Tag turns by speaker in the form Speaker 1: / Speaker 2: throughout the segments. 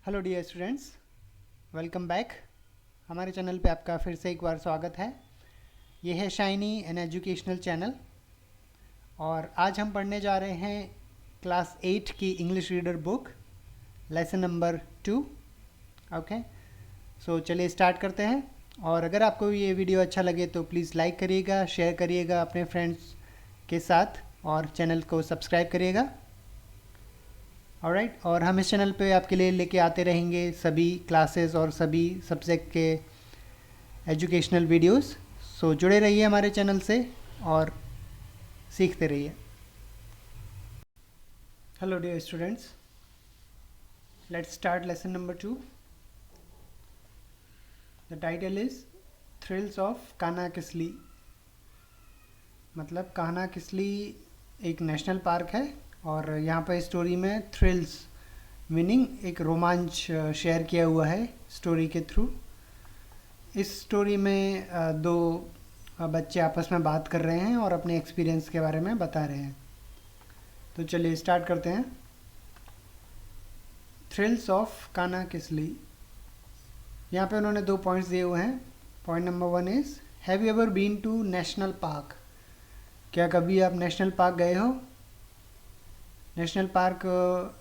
Speaker 1: Hello dear students, welcome back. हमारे channel पे आपका फिर से एक बार स्वागत है। ये है शाइनी एन एजुकेशनल चैनल और आज हम पढ़ने जा रहे हैं क्लास 8 की English reader book lesson number 2। Okay, so चलिए स्टार्ट करते हैं। और अगर आपको ये वीडियो अच्छा लगे तो प्लीज़ लाइक करिएगा, शेयर करिएगा अपने फ्रेंड्स के साथ और चैनल को सब्सक्राइब करिएगा। ऑलराइट, और हम इस चैनल पे आपके लिए लेके आते रहेंगे सभी क्लासेस और सभी सब्जेक्ट के एजुकेशनल वीडियोस। सो जुड़े रहिए हमारे चैनल से और सीखते रहिए। Hello dear students, let's start lesson number 2। The title is thrills of Kanha Kisli. मतलब कान्हा किसली एक नेशनल पार्क है और यहाँ पर स्टोरी में थ्रिल्स मीनिंग एक रोमांच शेयर किया हुआ है स्टोरी के थ्रू। इस स्टोरी में दो बच्चे आपस में बात कर रहे हैं और अपने एक्सपीरियंस के बारे में बता रहे हैं। तो चलिए स्टार्ट करते हैं। Thrills of Kanha Kisli. यहाँ पे उन्होंने 2 पॉइंट्स दिए हुए हैं। Point number 1 is have you ever been to national park. क्या कभी आप नेशनल पार्क गए हो? नेशनल पार्क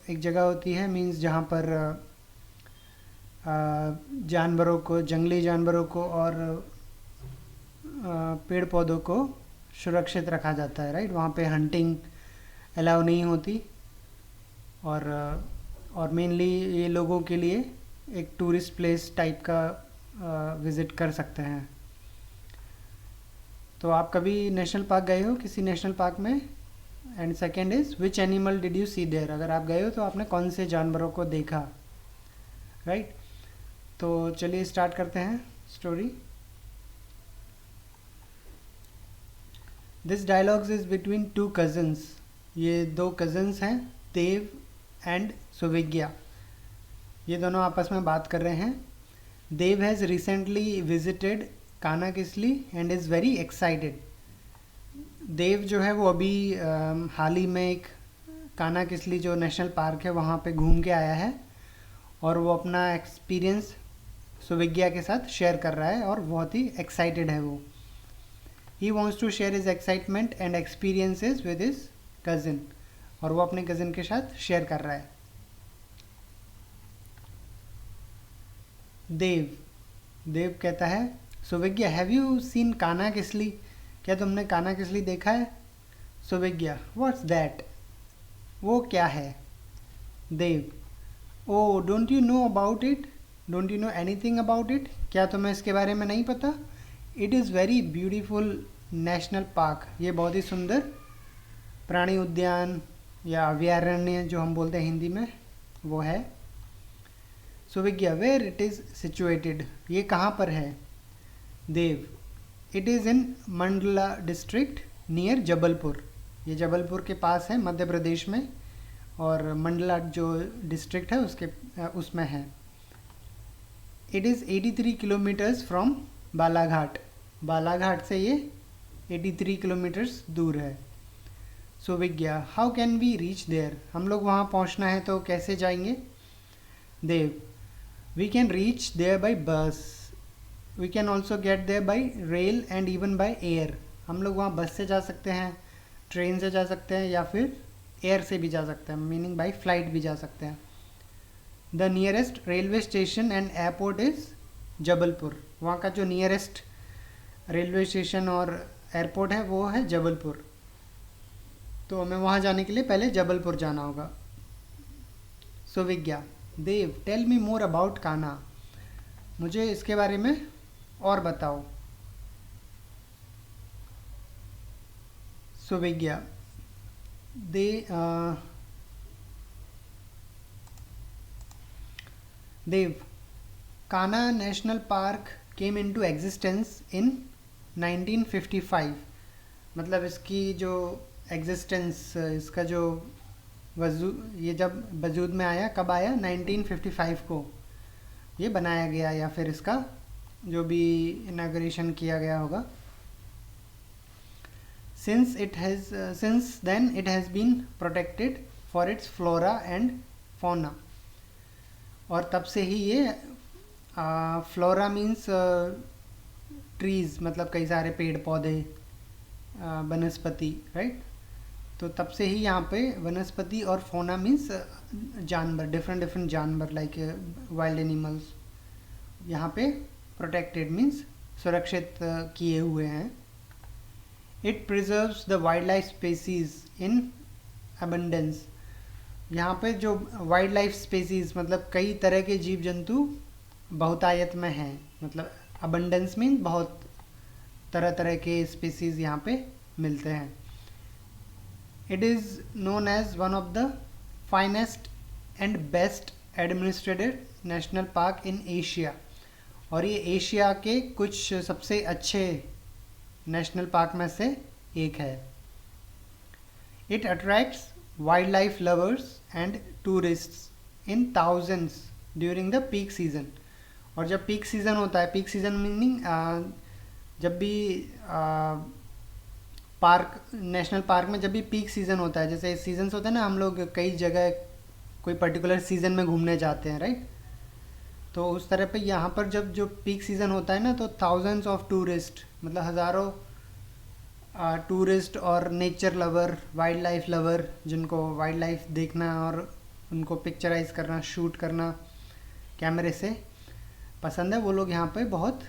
Speaker 1: एक जगह होती है मींस जहाँ पर जानवरों को, जंगली जानवरों को और पेड़ पौधों को सुरक्षित रखा जाता है, राइट। वहाँ पे हंटिंग अलाउ नहीं होती और मेनली ये लोगों के लिए एक टूरिस्ट प्लेस टाइप का विज़िट कर सकते हैं। तो आप कभी नेशनल पार्क गए हो, किसी नेशनल पार्क में? And second is which animal did you see there. अगर आप गए हो तो आपने कौन से जानवरों को देखा, राइट। तो चलिए स्टार्ट करते हैं story. This dialogues is between 2 cousins. ये 2 कज़न्स हैं, देव एंड सुविज्ञा। ये दोनों आपस में बात कर रहे हैं। Dev has recently visited Kanha Kisli and is very excited. Dev जो है वो अभी हाल ही में एक कान्हा किसली जो नेशनल पार्क है वहाँ पे घूम के आया है और वो अपना एक्सपीरियंस सुविज्ञा के साथ शेयर कर रहा है और बहुत ही एक्साइटेड है वो। He wants to share his excitement and experiences with his cousin, और वो अपने कज़न के साथ शेयर कर रहा है। देव कहता है Suvigya have you seen Kanha Kisli. क्या तुमने कान्हा किसली देखा है? Suvigya what's that. वो क्या है? Dev oh don't you know about it, don't you know anything about it. क्या तुम्हें इसके बारे में नहीं पता? It is very beautiful national park. ये बहुत ही सुंदर प्राणी उद्यान या अभयारण्य जो हम बोलते हैं हिंदी में वो है। Suvigya where it is situated. ये कहाँ पर है? Dev it is in Mandla district near Jabalpur. ये जबलपुर के पास है मध्य प्रदेश में, और मंडला जो डिस्ट्रिक्ट है उसमें है। It is 83 kilometres from Balaghat. Balaghat से ये 83 किलोमीटर्स दूर है। Suvigya how can we reach there. हम लोग वहाँ पहुँचना है तो कैसे जाएंगे? Dev we can reach there by bus, we can also get there by rail and even by air. हम लोग वहाँ बस से जा सकते हैं, ट्रेन से जा सकते हैं या फिर एयर से भी जा सकते हैं, मीनिंग बाई फ्लाइट भी जा सकते हैं। The nearest railway station and airport is Jabalpur. वहाँ का जो नियरेस्ट रेलवे स्टेशन और एयरपोर्ट है वो है जबलपुर। तो हमें वहाँ जाने के लिए पहले जबलपुर जाना होगा। Suvigya Dev tell me more about Kanha. मुझे इसके बारे में और बताओ। Suvigya Dev Kanha national park came into existence in 1955। मतलब इसकी जो एग्जिस्टेंस, इसका जो ये जब वजूद में आया, कब आया? 1955 को ये बनाया गया या फिर इसका जो भी इनाग्रेशन किया गया होगा। Since then it has been protected for its flora and fauna। और तब से ही ये फ्लोरा मीन्स ट्रीज, मतलब कई सारे पेड़ पौधे, वनस्पति, राइट। तो तब से ही यहाँ पे वनस्पति, और फोना मीन्स जानवर, डिफरेंट जानवर लाइक वाइल्ड एनिमल्स, यहाँ पे प्रोटेक्टेड मीन्स सुरक्षित किए हुए हैं। It preserves the wild life species in abundance. यहाँ पे जो वाइल्ड लाइफ स्पेसीज मतलब कई तरह के जीव जंतु बहुतायत में हैं, मतलब अबंडेंस मीन बहुत तरह तरह के स्पेसीज यहाँ पे मिलते हैं। It is known as one of the finest and best administered national park in Asia. और ये एशिया के कुछ सबसे अच्छे नेशनल पार्क में से एक है। It attracts wild life lovers and tourists in thousands during the peak season. और जब पीक सीज़न होता है, पीक सीज़न मीनिंग जब भी पार्क, नेशनल पार्क में जब भी पीक सीज़न होता है, जैसे सीजन्स होते हैं ना, हम लोग कई जगह कोई पर्टिकुलर सीज़न में घूमने जाते हैं, राइट। तो उस तरह पे यहाँ पर जब जो पीक सीज़न होता है ना, तो थाउजेंड्स ऑफ टूरिस्ट, मतलब हज़ारों टूरिस्ट और nature lover, wild life lover, जिनको वाइल्ड लाइफ देखना और उनको पिक्चराइज करना, शूट करना कैमरे से पसंद है, वो लोग यहाँ पे बहुत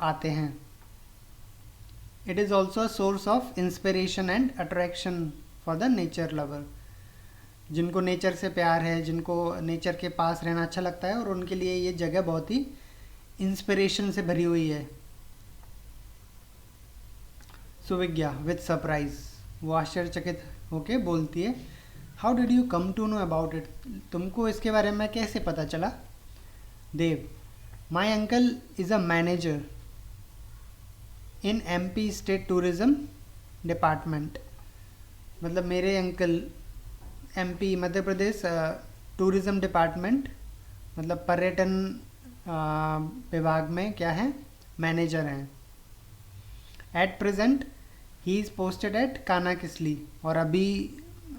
Speaker 1: आते हैं। It is also a source of inspiration and attraction for the nature lover. जिनको नेचर से प्यार है, जिनको नेचर के पास रहना अच्छा लगता है, और उनके लिए ये जगह बहुत ही इंस्पिरेशन से भरी हुई है। सुविज्ञा विद सरप्राइज, वो आश्चर्यचकित होके बोलती है, how did you come to know about it? तुमको इसके बारे में कैसे पता चला? Dev, my uncle is a manager in MP state tourism department. मतलब मेरे uncle MP Madhya Pradesh tourism department, मतलब पर्यटन विभाग में क्या है, मैनेजर हैं। At present he is posted at Kanha Kisli. और अभी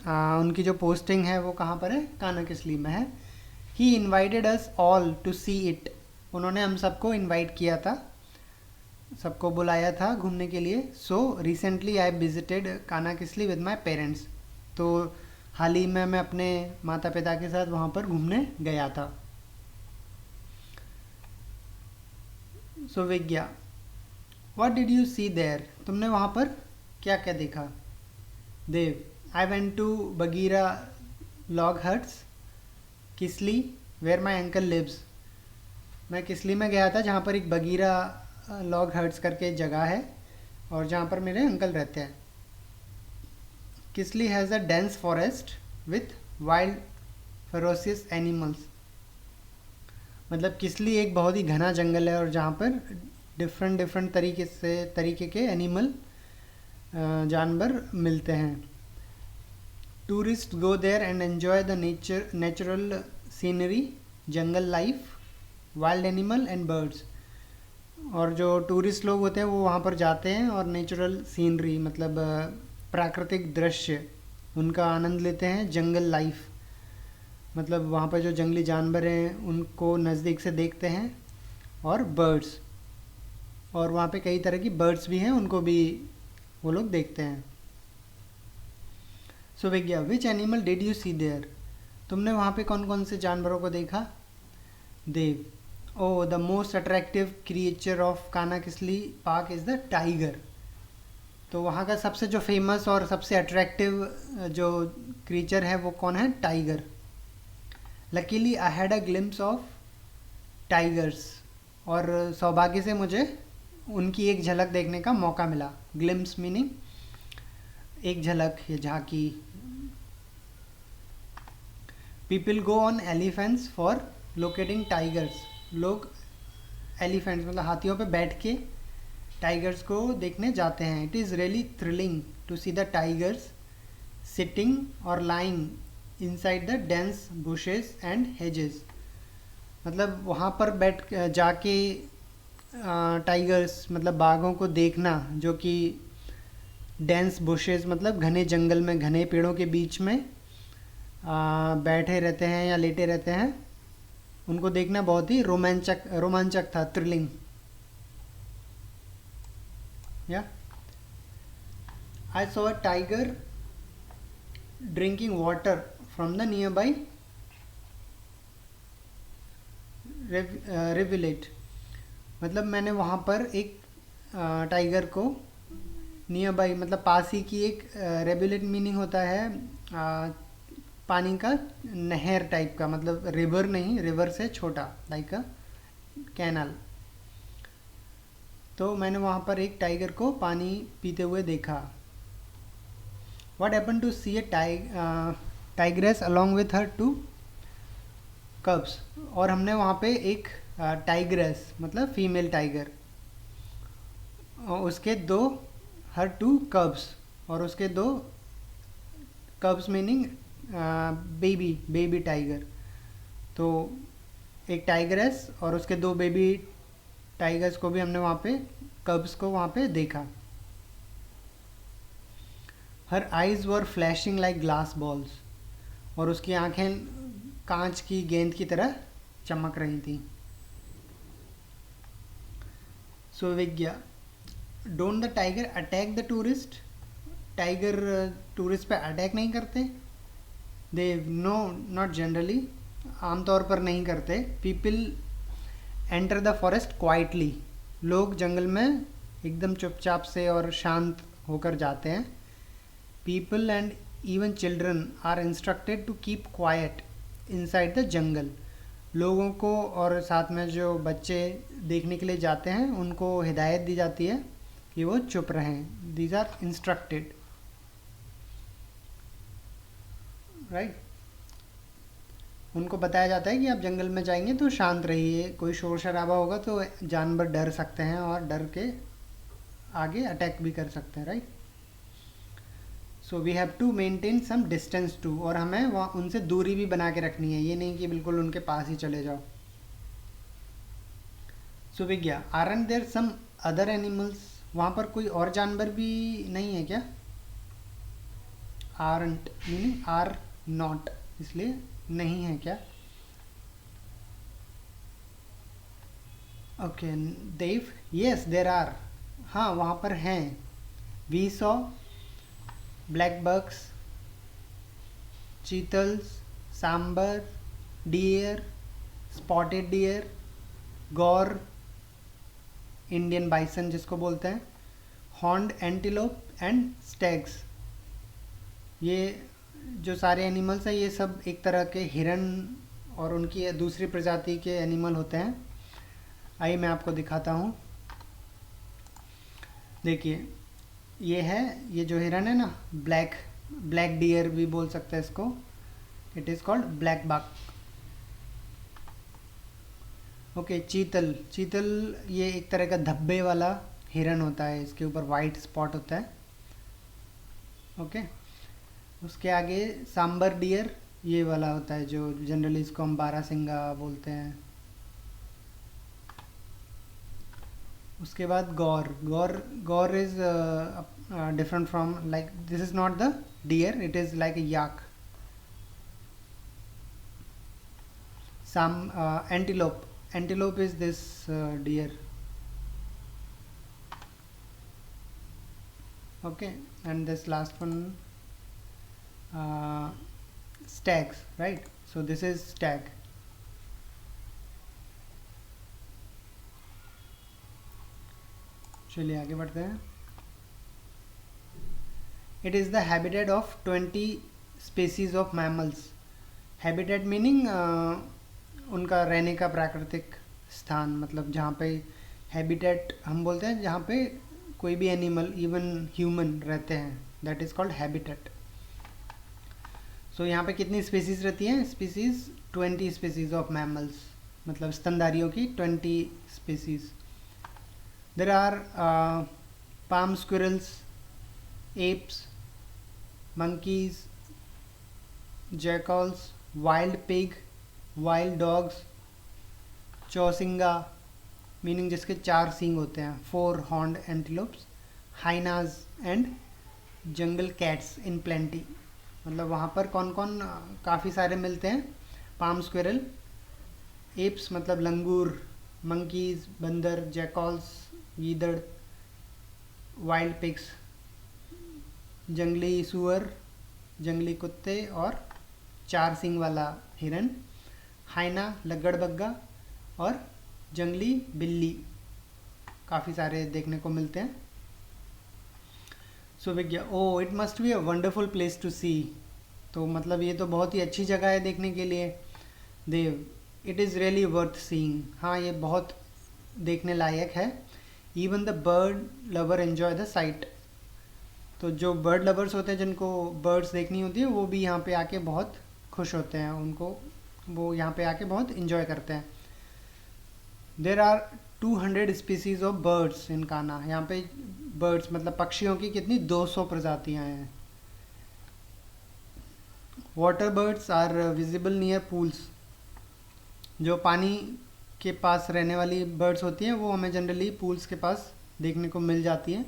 Speaker 1: उनकी जो पोस्टिंग है वो कहाँ पर है? कानाकिसली में है। He invited us all to see it. उन्होंने हम सबको इन्वाइट किया था, सबको बुलाया था घूमने के लिए। So recently I visited Kanha Kisli with my parents. तो हाल ही में मैं अपने माता पिता के साथ वहाँ पर घूमने गया था। Suvigya, what did you see there? तुमने वहाँ पर क्या क्या देखा? Dev, I went to Baghira log huts Kisli where my uncle lives. मैं किसली में गया था, जहाँ पर एक बगीरा लॉग हट्स करके जगह है और जहाँ पर मेरे अंकल रहते हैं। Kisli has a dense forest with wild ferocious animals. मतलब किसली एक बहुत ही घना जंगल है और जहाँ पर डिफरेंट तरीके के एनिमल, जानवर मिलते हैं। Tourist go there and enjoy the natural scenery, jungle life, wild animal and birds. और जो टूरिस्ट लोग होते हैं वो वहाँ पर जाते हैं और नेचुरल सीनरी, मतलब प्राकृतिक दृश्य, उनका आनंद लेते हैं। जंगल लाइफ, मतलब वहाँ पर जो जंगली जानवर हैं उनको नज़दीक से देखते हैं। और बर्ड्स, और वहाँ पे कई तरह की बर्ड्स भी हैं, उनको भी वो लोग देखते हैं। सो Vigya, which animal did you see there? तुमने वहाँ पे कौन कौन से जानवरों को देखा? Dev, oh the most attractive creature of Kanha Kisli park is the tiger. तो वहाँ का सबसे जो फेमस और सबसे अट्रैक्टिव जो क्रीचर है वो कौन है? Tiger. Luckily I had a glimpse of tigers. और सौभाग्य से मुझे उनकी एक झलक देखने का मौका मिला। ग्लिम्स मीनिंग एक झलक या झांकी। People go on elephants for locating tigers. लोग एलिफेंट्स मतलब हाथियों पे बैठ के टाइगर्स को देखने जाते हैं। It is really thrilling to see the tigers sitting और lying inside the dens bushes and hedges. मतलब वहाँ पर बैठ जाके टाइगर्स मतलब बाघों को देखना जो कि डेंस बुशेस मतलब घने जंगल में घने पेड़ों के बीच में बैठे रहते हैं या लेटे रहते हैं, उनको देखना बहुत ही रोमांचक रोमांचक था, thrilling. Yeah I saw a tiger drinking water from the near by rivulet. मतलब मैंने वहाँ पर एक टाइगर को नियर बाई मतलब पास ही की एक रेबुलेट मीनिंग होता है पानी का नहर टाइप का, मतलब रिवर नहीं, रिवर से छोटा, लाइक अ कैनाल। तो मैंने वहाँ पर एक टाइगर को पानी पीते हुए देखा। What happen to see a tigress along with her two cubs. और हमने वहाँ पे एक टाइग्रेस मतलब फीमेल टाइगर, उसके दो हर टू कब्स, और उसके दो कब्स मीनिंग बेबी बेबी टाइगर। तो एक टाइगरेस और उसके दो बेबी टाइगर्स को भी हमने वहाँ पे, कब्स को वहाँ पे देखा। हर आइज़ वर फ्लैशिंग लाइक ग्लास बॉल्स। और उसकी आंखें कांच की गेंद की तरह चमक रही थी। Suvigya, don't the tiger attack the tourist. Tiger tourist पे अटैक नहीं करते। दे नो, नॉट जनरली, आमतौर पर नहीं करते। People enter the forest quietly. लोग जंगल में एकदम चुपचाप से और शांत होकर जाते हैं। People and even children are instructed to keep quiet inside the jungle. लोगों को और साथ में जो बच्चे देखने के लिए जाते हैं उनको हिदायत दी जाती है कि वो चुप रहें। These are instructed, right. उनको बताया जाता है कि आप जंगल में जाएंगे तो शांत रहिए, कोई शोर शराबा होगा तो जानवर डर सकते हैं और डर के आगे अटैक भी कर सकते हैं, right. So we have to maintain some distance too. और हमें वहाँ उनसे दूरी भी बना के रखनी है, ये नहीं कि बिल्कुल उनके पास ही चले जाओ। Suvigya, aren't there some other animals. वहाँ पर कोई और जानवर भी नहीं है क्या? आरंट मीनिंग आर नॉट, इसलिए नहीं है क्या? Okay Dev, yes there are. हाँ वहाँ पर हैं। We saw black bucks, chitals, sambar, deer, spotted deer, gaur, Indian bison जिसको बोलते हैं, हॉर्न्ड एंटीलोप एंड स्टैग्स। ये जो सारे एनिमल्स हैं ये सब एक तरह के हिरन और उनकी दूसरी प्रजाति के एनिमल होते हैं। आइए मैं आपको दिखाता हूँ। देखिए ये जो हिरन है ना, ब्लैक डियर भी बोल सकते हैं इसको। It is called black buck. Okay chital ये एक तरह का धब्बे वाला हिरन होता है, इसके ऊपर वाइट स्पॉट होता है। ओके उसके आगे सांबर डियर ये वाला होता है जो जनरली इसको हम बारहसिंगा बोलते हैं। उसके बाद gaur is different from, like this is not the deer, it is like a yak. Antelope is this deer. Okay, and this last one stags, right? So this is stag. चलिए आगे बढ़ते हैं। It is the habitat of 20 species of mammals. Habitat meaning उनका रहने का प्राकृतिक स्थान, मतलब जहाँ पे हैबिटेट हम बोलते हैं जहाँ पे कोई भी एनिमल इवन ह्यूमन रहते हैं, दैट इज़ कॉल्ड हैबिटेट। सो यहाँ पे कितनी स्पीसीज रहती हैं? स्पीसीज 20 स्पीसीज ऑफ मैमल्स, मतलब स्तनधारियों की 20 species. There are palm squirrels, apes, monkeys, jackals, wild pig, wild dogs, chausinga, meaning जिसके 4 सींग होते हैं, 4 horned antelopes, hyenas and jungle cats in plenty. मतलब वहाँ पर कौन कौन काफ़ी सारे मिलते हैं, पाम स्क्विरल, एप्स मतलब लंगूर, मंकीज बंदर, जैकॉल्स गीदड़, वाइल्ड पिग्स जंगली सुअर, जंगली कुत्ते, और 4 सींग वाला हिरन, हाइना लग्गड़बग्गा, और जंगली बिल्ली काफ़ी सारे देखने को मिलते हैं। सो विज्ञा, oh it must be a wonderful place to see. तो मतलब ये तो बहुत ही अच्छी जगह है देखने के लिए। Dev, it is really worth seeing. हाँ, ये बहुत देखने लायक है। Even the bird lover enjoy the sight. तो जो बर्ड लवर्स होते हैं, जिनको बर्ड्स देखनी होती है, वो भी यहाँ पे आके बहुत खुश होते हैं, उनको वो यहाँ पे आके बहुत इन्जॉय करते हैं। There are 200 species of birds in Kanha. यहाँ पे बर्ड्स मतलब पक्षियों की कितनी 200 प्रजातियाँ हैं। Water birds are visible near pools. जो पानी के पास रहने वाली बर्ड्स होती हैं वो हमें जनरली पूल्स के पास देखने को मिल जाती हैं।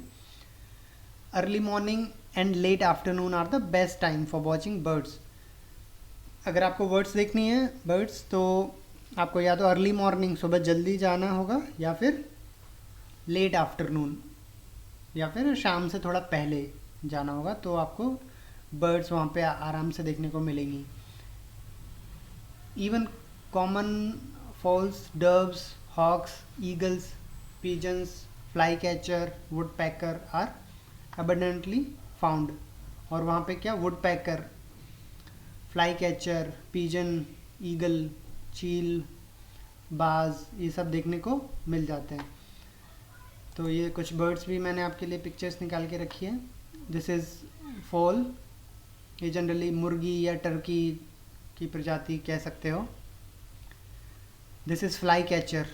Speaker 1: Early morning and late afternoon are the best time for watching birds. अगर आपको बर्ड्स देखनी है बर्ड्स, तो आपको या तो अर्ली मॉर्निंग सुबह जल्दी जाना होगा, या फिर लेट आफ्टरनून, या फिर शाम से थोड़ा पहले जाना होगा, तो आपको बर्ड्स वहाँ पे आराम से देखने को मिलेंगी। Even common fowls, doves, hawks, eagles, pigeons, flycatcher, woodpecker are abundantly found. और वहाँ पे क्या, woodpecker, flycatcher, pigeon, eagle, चील, बाज, ये सब देखने को मिल जाते हैं। तो ये कुछ बर्ड्स भी मैंने आपके लिए पिक्चर्स निकाल के रखी है। This is fowl. ये जनरली मुर्गी या टर्की की प्रजाति कह सकते हो। This is flycatcher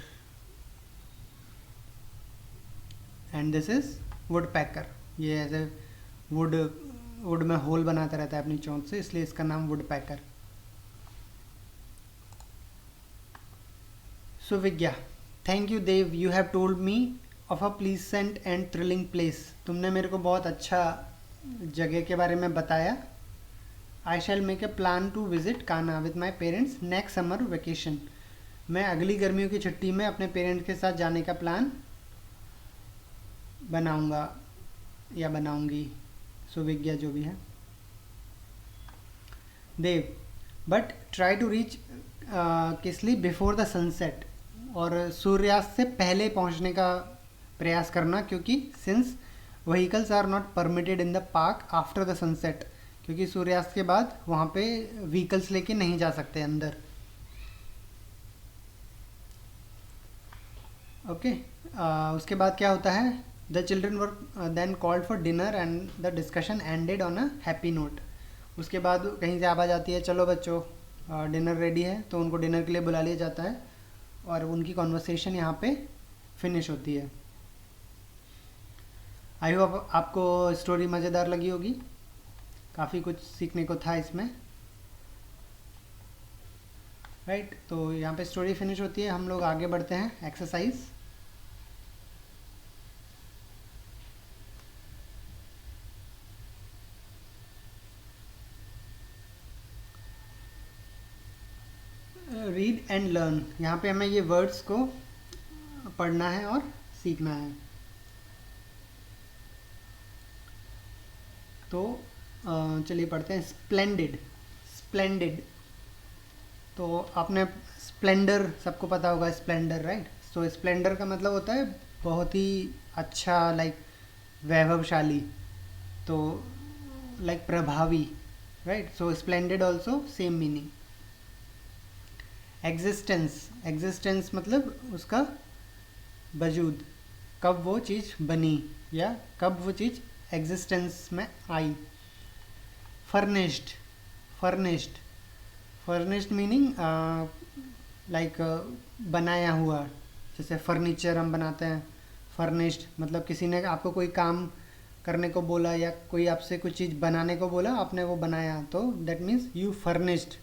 Speaker 1: and this is woodpecker. ये एज ए वुड में होल बनाता रहता है अपनी चोंच से, इसलिए इसका नाम woodpecker. Suvigya, thank you Dev, you have told me of a pleasant and thrilling place. तुमने मेरे को बहुत अच्छा जगह के बारे में बताया। I shall make a plan to visit Kanha with my parents next summer vacation. मैं अगली गर्मियों की छुट्टी में अपने पेरेंट्स के साथ जाने का प्लान बनाऊंगा या बनाऊंगी। सुविज्ञा जो भी है। देव, but try to reach Kisli before the sunset. और सूर्यास्त से पहले पहुंचने का प्रयास करना, क्योंकि since vehicles are not permitted in the park after the sunset. क्योंकि सूर्यास्त के बाद वहाँ पे व्हीकल्स लेके नहीं जा सकते अंदर। ओके, उसके बाद क्या होता है, the children were then called for dinner and the discussion ended on a happy note. उसके बाद कहीं से आवाज़ आती है, चलो बच्चों डिनर रेडी है, तो उनको डिनर के लिए बुला लिया जाता है और उनकी कॉन्वर्सेशन यहाँ पे फिनिश होती है। आई होप आपको स्टोरी मज़ेदार लगी होगी, काफ़ी कुछ सीखने को था इसमें, राइट। तो यहाँ पे स्टोरी फिनिश होती है, हम लोग आगे बढ़ते हैं एक्सरसाइज। Read and learn. यहाँ पे हमें ये वर्ड्स को पढ़ना है और सीखना है। तो चलिए पढ़ते हैं। Splendid, splendid. तो आपने स्प्लेंडर सबको पता होगा, स्प्लेंडर, राइट। तो स्प्लेंडर का मतलब होता है बहुत ही अच्छा, लाइक वैभवशाली, तो लाइक प्रभावी, right. So splendid also same meaning. Existence, existence मतलब उसका वजूद, कब वो चीज़ बनी या कब वो चीज़ एग्जिस्टेंस में आई। Furnished, furnished, furnished meaning like बनाया हुआ, जैसे फर्नीचर हम बनाते हैं। फर्निश्ड मतलब किसी ने आपको कोई काम करने को बोला या कोई आपसे कुछ चीज़ बनाने को बोला, आपने वो बनाया, तो that means you furnished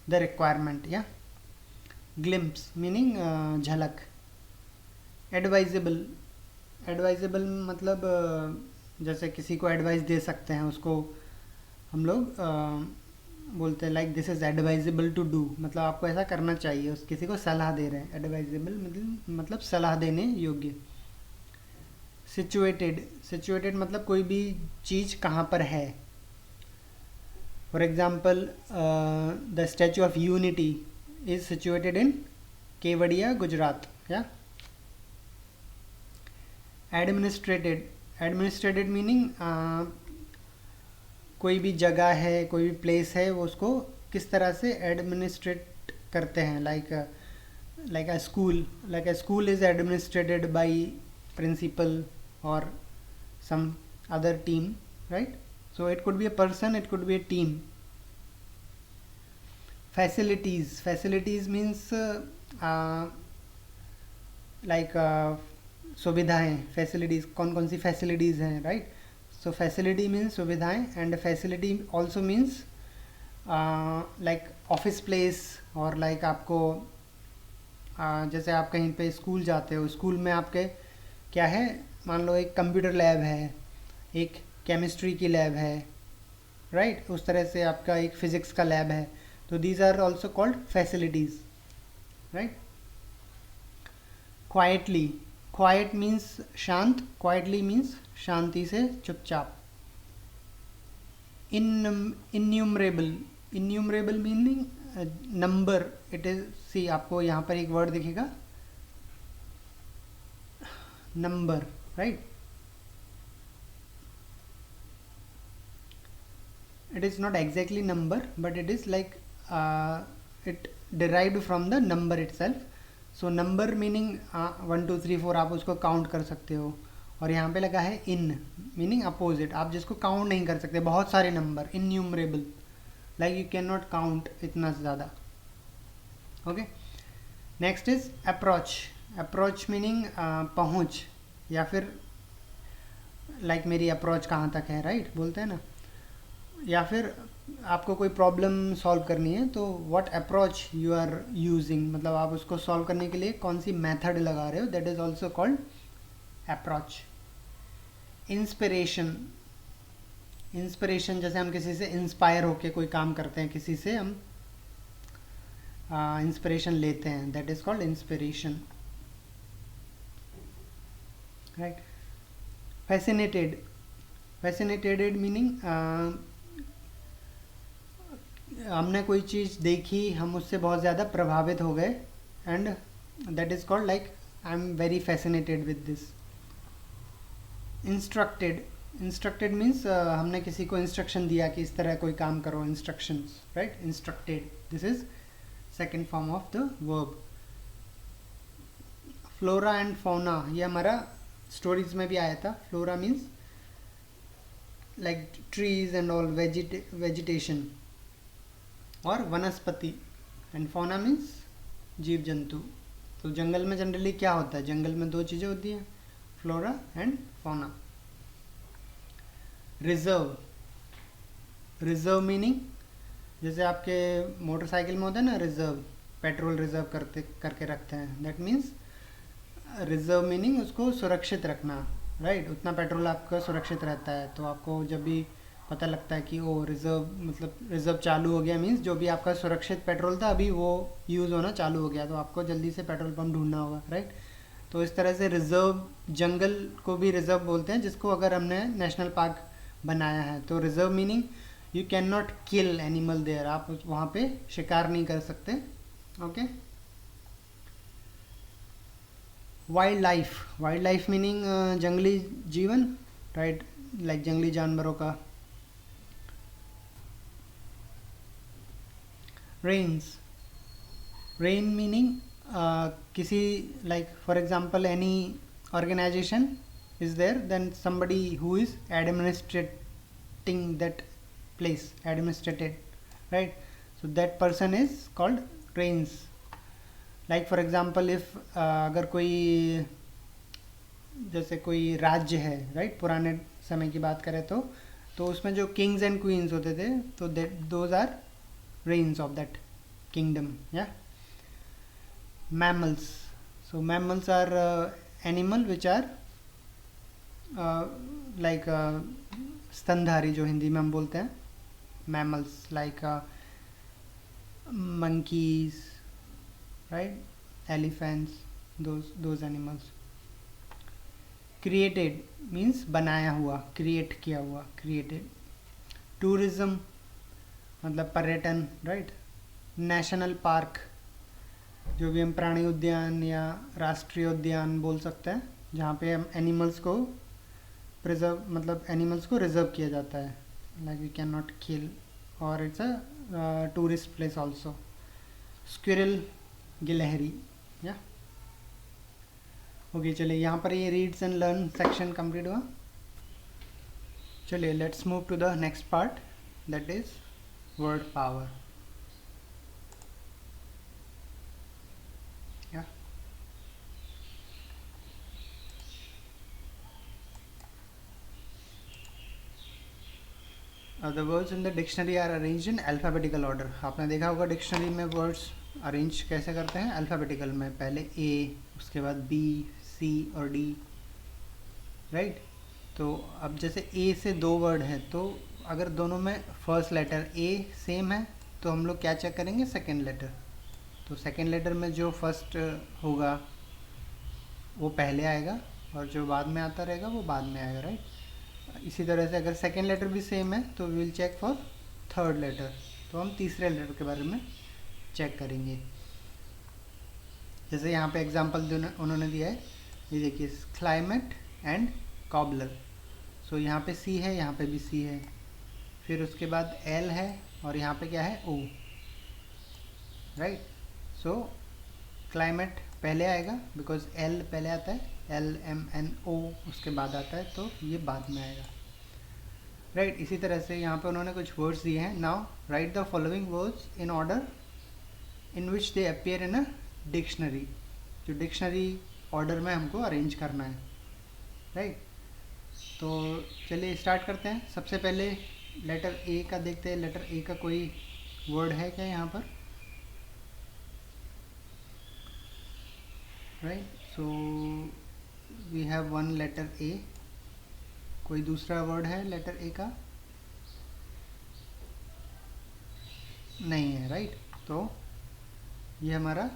Speaker 1: the requirement. या ग्लिम्प्स मीनिंग झलक, एडवाइजेबल, एडवाइजेबल मतलब जैसे किसी को एडवाइस दे सकते हैं, उसको हम लोग बोलते हैं like this is advisable to do, मतलब आपको ऐसा करना चाहिए, उस किसी को सलाह दे रहे हैं। एडवाइजेबल मतलब सलाह देने योग्य। सिचुएटेड, सिचुएटेड मतलब कोई भी चीज़ कहाँ पर है। For example the statue of unity is situated in Kevadia, Gujarat. या एडमिनिस्ट्रेटेड, एडमिनिस्ट्रेटेड मीनिंग कोई भी जगह है, कोई भी प्लेस है, वो उसको किस तरह से एडमिनिस्ट्रेट करते हैं। Like a school, like a school is administered by principal और some other team, right? So it could be a person, it could be a team. Facilities, facilities means like सुविधाएं। facilities, कौन कौन सी facilities हैं, right? So facility means सुविधाएं, and facility also means like office place, और like आपको जैसे आप कहीं पे स्कूल जाते हो, स्कूल में आपके क्या है, मान लो एक कंप्यूटर लैब है, एक केमिस्ट्री की लैब है, राइट? उस तरह से आपका एक फिज़िक्स का लैब है, तो these are also called facilities, right? Quietly, quiet means शांत, क्वाइटली मीन्स शांति से, चुपचाप। Innumerable, innumerable meaning number, it is, see आपको यहाँ पर एक वर्ड दिखेगा number, right? It is not exactly number, but it is like it derived from the number itself. So number meaning 1 2 3 4 आप उसको काउंट कर सकते हो, और यहाँ पे लगा है इन मीनिंग अपोजिट, आप जिसको काउंट नहीं कर सकते, बहुत सारे number, innumerable, like you can not count इतना ज़्यादा। Okay, next is approach, approach meaning पहुँच, या फिर लाइक मेरी अप्रोच कहाँ तक है, राइट? बोलते हैं ना। या फिर आपको कोई प्रॉब्लम सॉल्व करनी है, तो what approach you are using, मतलब आप उसको सॉल्व करने के लिए कौन सी मेथड लगा रहे हो, that is also called approach. Inspiration, inspiration जैसे हम किसी से इंस्पायर होके कोई काम करते हैं, किसी से हम इंस्पिरेशन लेते हैं, that is called inspiration, right? Fascinated, fascinated meaning हमने कोई चीज़ देखी, हम उससे बहुत ज़्यादा प्रभावित हो गए, and that is called like I am very fascinated with this. Instructed, instructed means हमने किसी को इंस्ट्रक्शन दिया कि इस तरह कोई काम करो, instructions, right? Instructed, this is second form of the verb. Flora and fauna, ये हमारा स्टोरीज में भी आया था। Flora means like trees and all, vegetation, और वनस्पति, एंड फौना मीन्स जीव जंतु। तो जंगल में जनरली क्या होता है, जंगल में दो चीज़ें होती हैं, flora and fauna. Reserve, reserve meaning जैसे आपके मोटरसाइकिल में होता है ना रिजर्व, पेट्रोल रिजर्व करके रखते हैं, दैट मीन्स रिजर्व मीनिंग उसको सुरक्षित रखना, राइट? उतना पेट्रोल आपका सुरक्षित रहता है, तो आपको जब भी पता लगता है कि ओ रिज़र्व, मतलब रिज़र्व चालू हो गया, मीन्स जो भी आपका सुरक्षित पेट्रोल था अभी वो यूज़ होना चालू हो गया, तो आपको जल्दी से पेट्रोल पंप ढूंढना होगा, राइट? तो इस तरह से रिज़र्व, जंगल को भी रिज़र्व बोलते हैं, जिसको अगर हमने नेशनल पार्क बनाया है, तो reserve meaning you can not kill animal there, आप वहाँ पे शिकार नहीं कर सकते। Okay, wildlife, wildlife meaning जंगली जीवन, राइट? लाइक जंगली जानवरों का। रेन्स, रेन मीनिंग किसी, like for example any organization is there, then somebody who is administrating that place, administrated, right? So that person is called reigns. Like for example if अगर कोई, जैसे कोई राज्य है, राइट? पुराने समय की बात करें तो उसमें जो किंग्स एंड क्वींस होते थे, तो those are reigns of that kingdom. Yeah, mammals, so mammals are animal which are like स्तनधारी, जो हिंदी में हम बोलते हैं, mammals like monkeys, right? Elephants, those animals. Created means बनाया हुआ, create किया हुआ, created. Tourism मतलब पर्यटन, right? नेशनल पार्क, जो भी हम प्राणी उद्यान या राष्ट्रीय उद्यान बोल सकते हैं, जहाँ पे हम एनिमल्स को प्रिजर्व, मतलब एनिमल्स को रिजर्व किया जाता है, like we can not kill, और it's a tourist place also. Squirrel, गिलहरी, या ओके. चलिए यहाँ पर ये reads and learn section complete हुआ. चलिए let's move to the next part, that is word power. The words in the dictionary are arranged in alphabetical order. आपने देखा होगा डिक्शनरी में वर्ड्स अरेंज कैसे करते हैं, अल्फ़ाबेटिकल में, पहले ए, उसके बाद बी, सी और डी, राइट. तो अब जैसे ए से दो वर्ड है, तो अगर दोनों में फर्स्ट लेटर ए सेम है तो हम लोग क्या चेक करेंगे, सेकेंड लेटर. तो सेकेंड लेटर में जो फर्स्ट होगा वो पहले आएगा, और जो बाद में आता रहेगा वो बाद में आएगा, राइट. इसी तरह से अगर सेकेंड लेटर भी सेम है तो we will check for third letter, तो हम तीसरे लेटर के बारे में चेक करेंगे. जैसे यहाँ पे एग्जांपल उन्होंने दिया है, ये देखिए, क्लाइमेट एंड कॉबलर. सो यहाँ पे सी है, यहाँ पे भी सी है, फिर उसके बाद एल है, और यहाँ पे क्या है, ओ, राइट. सो क्लाइमेट पहले आएगा बिकॉज एल पहले आता है, LMNO उसके बाद आता है, तो ये बाद में आएगा, राइट. इसी तरह से यहाँ पे उन्होंने कुछ वर्ड्स दिए हैं. Now right the following words in order in which they appear in a dictionary. जो डिक्शनरी ऑर्डर में हमको अरेंज करना है, राइट. तो चलिए स्टार्ट करते हैं. सबसे पहले लेटर ए का देखते हैं. लेटर ए का कोई वर्ड है क्या यहाँ पर, right. So we have one letter A. कोई दूसरा वर्ड है लेटर ए का, नहीं है, राइट. तो ये हमारा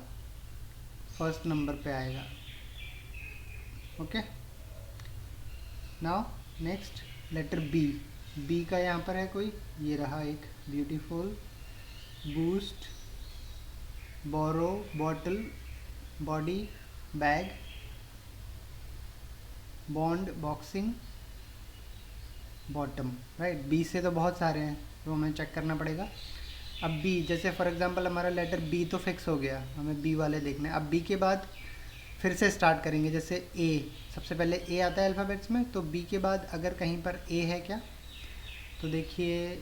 Speaker 1: फर्स्ट नंबर पे आएगा. Okay. Now next letter B. B का यहाँ पर है कोई, ये रहा एक, beautiful, boost, borrow, bottle, body, bag, bond, boxing, bottom, right. B से तो बहुत सारे हैं, तो हमें चेक करना पड़ेगा. अब बी, जैसे फॉर एग्जांपल हमारा लेटर बी तो फिक्स हो गया, हमें बी वाले देखने. अब बी के बाद फिर से स्टार्ट करेंगे. जैसे ए, सबसे पहले ए आता है अल्फ़ाबेट्स में, तो बी के बाद अगर कहीं पर ए है क्या, तो देखिए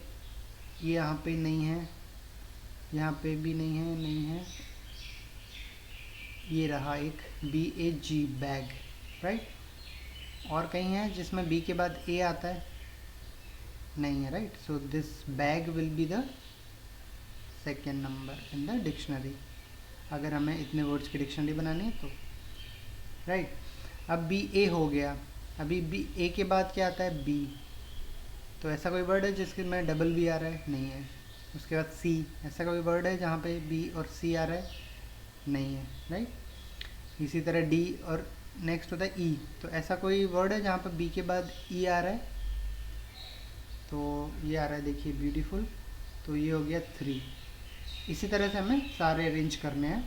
Speaker 1: ये यहाँ पे नहीं है, यहाँ पे भी नहीं है, नहीं है, ये रहा एक, BAG, बैग, राइट. और कहीं है जिसमें बी के बाद ए आता है, नहीं है, right. So this bag will be the second number in the dictionary, अगर हमें इतने वर्ड्स की डिक्शनरी बनानी है तो, राइट. अब बी ए हो गया. अभी बी ए के बाद क्या आता है, बी. तो ऐसा कोई वर्ड है जिसके में डबल बी आ रहा है, नहीं है. उसके बाद सी, ऐसा कोई वर्ड है जहाँ पे बी और सी आ रहा है, नहीं है, राइट. इसी तरह डी, और नेक्स्ट होता है ई. तो ऐसा कोई वर्ड है जहाँ पे बी के बाद ई आ रहा है, तो ये आ रहा है, देखिए, ब्यूटीफुल. तो ये हो गया 3. इसी तरह से हमें सारे अरेंज करने हैं.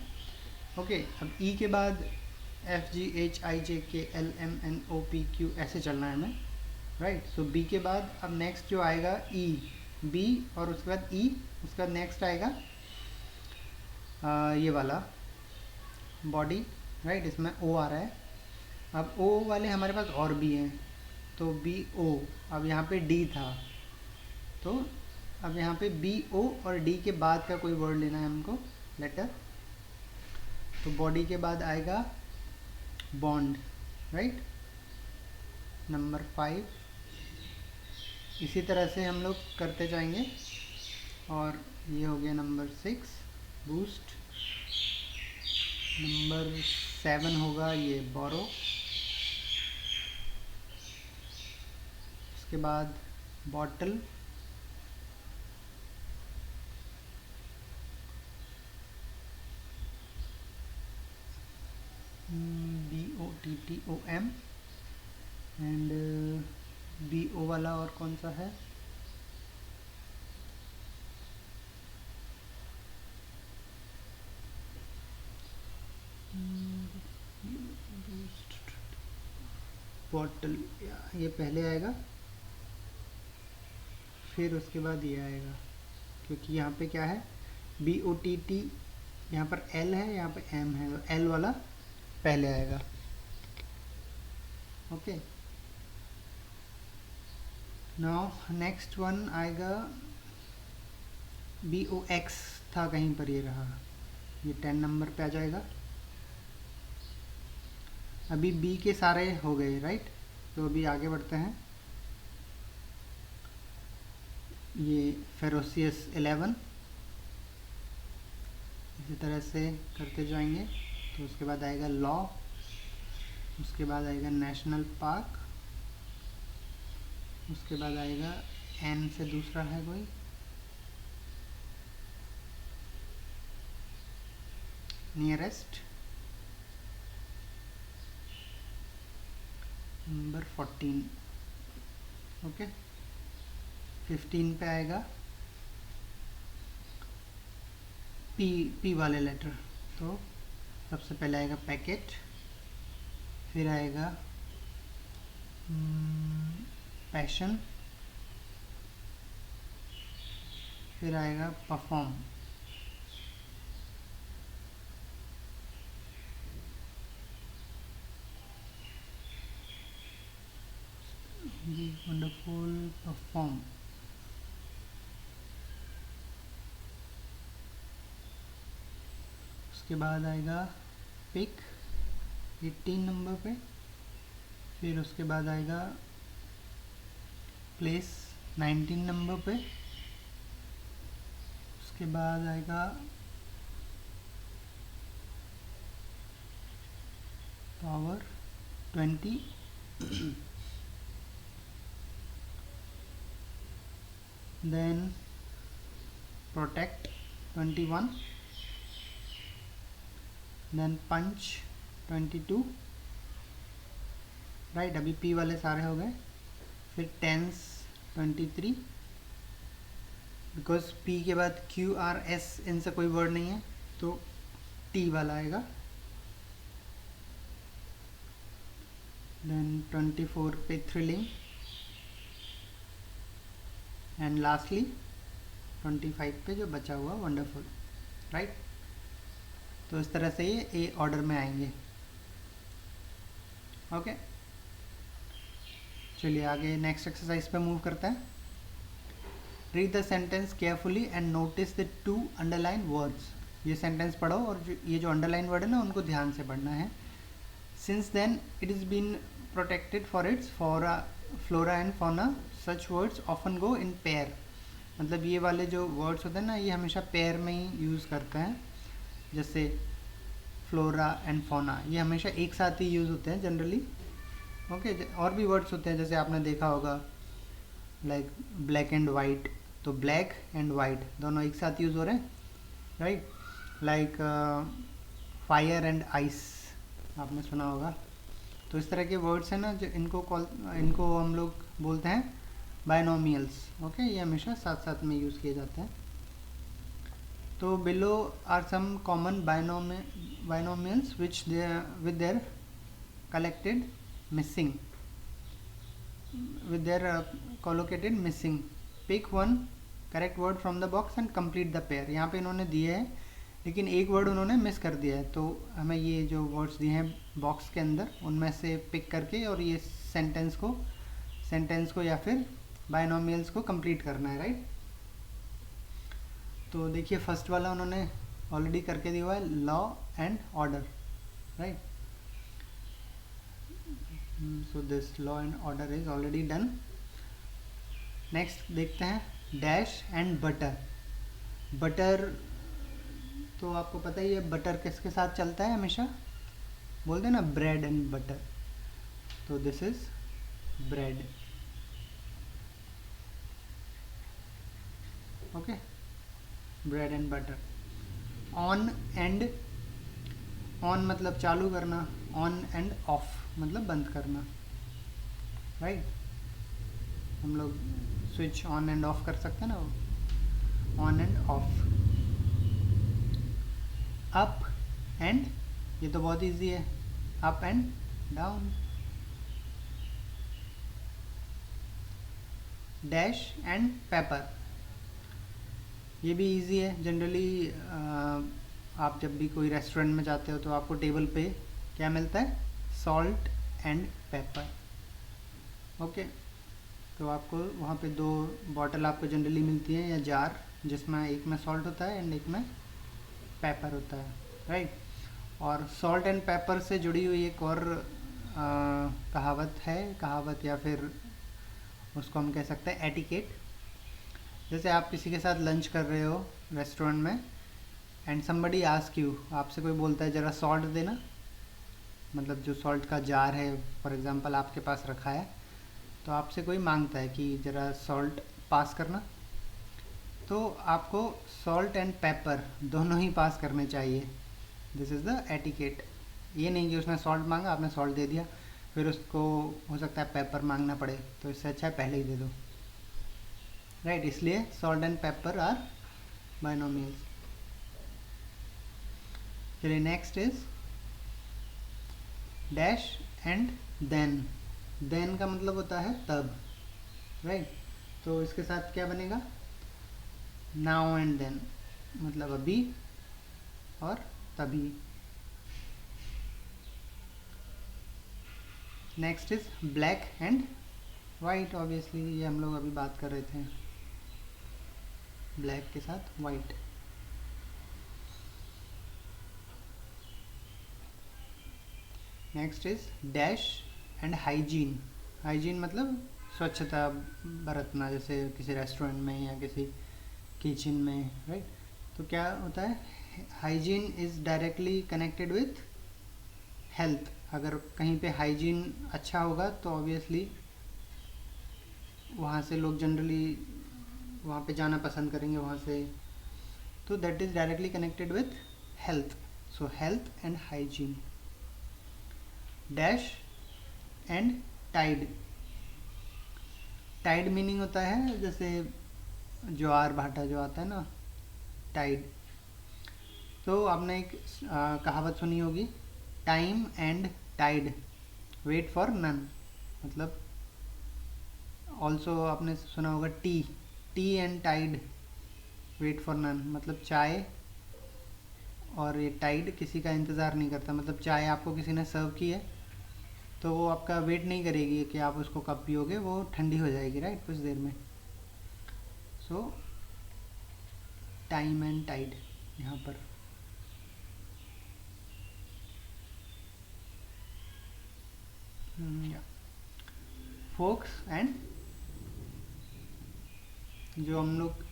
Speaker 1: ओके. अब ई के बाद FGHIJKLMNOPQ ऐसे चलना है हमें, राइट. सो बी के बाद अब नेक्स्ट जो आएगा ई, बी, और उसके बाद ई, उसका नेक्स्ट आएगा ये वाला बॉडी, राइट. इसमें ओ आ रहा है. अब ओ वाले हमारे पास और भी हैं, तो बी ओ. अब यहाँ पे डी था, तो अब यहाँ पे बी ओ और डी के बाद का कोई वर्ड लेना है हमको, लेटर. तो बॉडी के बाद आएगा बॉन्ड, राइट, नंबर 5. इसी तरह से हम लोग करते जाएंगे, और ये हो गया नंबर 6, बूस्ट. नंबर 7 होगा ये बोरो, उसके बाद बॉटल, BOTTOM, एंड BO वाला और कौन सा है, बॉटल, ये पहले आएगा फिर उसके बाद ये आएगा, क्योंकि यहाँ पे क्या है BOTT, यहाँ पर L है, यहाँ पे M है, तो L वाला पहले आएगा। ओके, नाउ नेक्स्ट वन आएगा BOX, था कहीं पर, ये रहा, ये 10 नंबर पे आ जाएगा। अभी B के सारे हो गए राइट, तो अभी आगे बढ़ते हैं। ये फेरोसियस 11, इसी तरह से करते जाएंगे। तो उसके बाद आएगा लॉ, उसके बाद आएगा नेशनल पार्क, उसके बाद आएगा N से दूसरा है कोई, नियरेस्ट, नंबर 14। ओके, 15 पे आएगा P वाले लेटर, तो सबसे पहले आएगा पैकेट, फिर आएगा पैशन, फिर आएगा परफॉर्म, वंडरफुल परफॉर्म, उसके बाद आएगा पिक 18 नंबर पे, फिर उसके बाद आएगा प्लेस 19 नंबर पे, उसके बाद आएगा पावर 20, देन प्रोटेक्ट 21, देन पंच 22 राइट। अभी P वाले सारे हो गए। फिर टेंस 23, बिकॉज P के बाद Q R S इनसे कोई वर्ड नहीं है तो T वाला आएगा। देन 24 पे थ्रिलिंग, एंड लास्टली 25 पे जो बचा हुआ वंडरफुल राइट। तो इस तरह से ये ए ऑर्डर में आएंगे। ओके, चलिए आगे नेक्स्ट एक्सरसाइज पे मूव करते हैं। Read the sentence carefully and notice the 2 underline words. ये सेंटेंस पढ़ो और ये जो अंडरलाइन वर्ड है ना उनको ध्यान से पढ़ना है। Since then it is been protected for its flora and fauna, such words often go in pair. मतलब ये वाले जो वर्ड्स होते हैं ना ये हमेशा पेयर में ही यूज़ करते हैं। जैसे फ्लोरा एंड फौना ये हमेशा एक साथ ही यूज़ होते हैं जनरली। ओके, और भी वर्ड्स होते हैं जैसे आपने देखा होगा लाइक ब्लैक एंड वाइट, तो ब्लैक एंड वाइट दोनों एक साथ यूज़ हो रहे हैं right. Like fire and ice आपने सुना होगा। तो इस तरह के वर्ड्स हैं ना जो इनको हम लोग बोलते हैं बायनोमियल्स। ओके, ये हमेशा साथ साथ में यूज़ किए जाते हैं। तो below are some common binomials which with their collocated missing. Pick one correct word from the box and complete the pair. यहाँ पे इन्होंने दिए है लेकिन एक वर्ड उन्होंने मिस कर दिया है, तो हमें ये जो वर्ड्स दिए हैं बॉक्स के अंदर उनमें से पिक करके और ये सेंटेंस को या फिर बायनोमियल्स को कंप्लीट करना है राइट। तो देखिए फर्स्ट वाला उन्होंने ऑलरेडी करके दिया हुआ है, law and order right. So this law and order is already done. Next देखते हैं डैश एंड बटर। बटर तो आपको पता ही है बटर किसके साथ चलता है हमेशा, बोलते हैं ना ब्रेड एंड बटर। तो this is bread okay, bread and butter. On and, on मतलब चालू करना, ऑन एंड ऑफ मतलब बंद करना, राइट। हम लोग स्विच ऑन एंड ऑफ कर सकते हैं ना, on end of. Up and, ये तो बहुत इजी है, up and down. Dash and paper, ये भी इजी है। जनरली आप जब भी कोई रेस्टोरेंट में जाते हो तो आपको टेबल पे क्या मिलता है, सॉल्ट एंड पेपर। ओके, तो आपको वहाँ पे दो बॉटल आपको जनरली मिलती है या जार, जिसमें एक में सॉल्ट होता है एंड एक में पेपर होता है, राइट। और सॉल्ट एंड पेपर से जुड़ी हुई एक और कहावत है, कहावत या फिर उसको हम कह सकते हैं एटिकेट। जैसे आप किसी के साथ लंच कर रहे हो रेस्टोरेंट में एंड समबडी आस्क यू, आपसे कोई बोलता है ज़रा सॉल्ट देना, मतलब जो सॉल्ट का जार है फॉर एग्जांपल आपके पास रखा है, तो आपसे कोई मांगता है कि ज़रा सॉल्ट पास करना, तो आपको सॉल्ट एंड पेपर दोनों ही पास करने चाहिए। This is the etiquette. ये नहीं कि उसने सॉल्ट मांगा, आपने सॉल्ट दे दिया, फिर उसको हो सकता है पेपर मांगना पड़े, तो इससे अच्छा है पहले ही दे दो, राइट। इसलिए salt and pepper are binomials. चलिए next is dash and then. Then का मतलब होता है तब, राइट। तो इसके साथ क्या बनेगा, नाउ एंड देन, मतलब अभी और तभी। Next is black and white, obviously ये हम लोग अभी बात कर रहे थे, ब्लैक के साथ white. Next is dash and hygiene. Hygiene मतलब स्वच्छता बरतना, जैसे किसी रेस्टोरेंट में या किसी किचन में, राइट। तो क्या होता है, hygiene is directly connected with health. अगर कहीं पे हाइजीन अच्छा होगा तो ऑब्वियसली वहाँ से लोग जनरली वहाँ पे जाना पसंद करेंगे वहाँ से, तो that is directly connected with health. So health and hygiene. Dash and tide. Tide meaning होता है जैसे ज्वार भाटा जो आता है ना, टाइड। तो आपने एक कहावत सुनी होगी, time and tide wait for none, मतलब ऑल्सो आपने सुना होगा tea, tea and tide wait for none, मतलब चाय और ये टाइड किसी का इंतज़ार नहीं करता। मतलब चाय आपको किसी ने सर्व की है तो वो आपका वेट नहीं करेगी कि आप उसको कब पियोगे, वो ठंडी हो जाएगी, राइट, कुछ देर में। सो टाइम एंड टाइड यहाँ पर। फोक्स एंड, जो हम लोग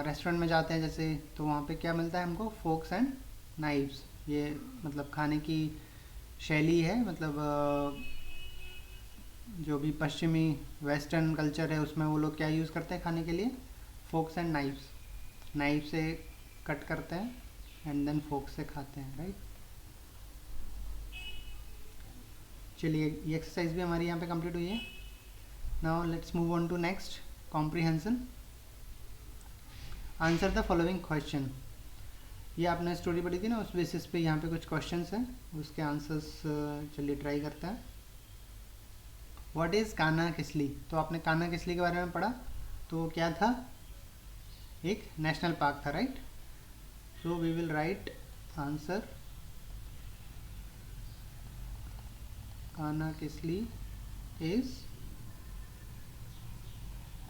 Speaker 1: रेस्टोरेंट में जाते हैं जैसे, तो वहाँ पे क्या मिलता है हमको, फोक्स एंड नाइफ्स। ये मतलब खाने की शैली है, मतलब जो भी पश्चिमी वेस्टर्न कल्चर है उसमें वो लोग क्या यूज़ करते हैं खाने के लिए, फोक्स एंड नाइफ्स। नाइफ से कट करते हैं एंड देन फोक से खाते हैं, राइट। चलिए ये एक्सरसाइज भी हमारी यहाँ पे कंप्लीट हुई है। Now let's move on to next, comprehension. Answer the following question. ये आपने स्टोरी पढ़ी थी ना, उस बेसिस पे यहाँ पे कुछ क्वेश्चंस हैं, उसके आंसर्स चलिए ट्राई करते हैं। What is Kanha Kisli. तो आपने कान्हा किसली के बारे में पढ़ा, तो क्या था, एक नेशनल पार्क था, right. So we will write answer, Kanha Kisli is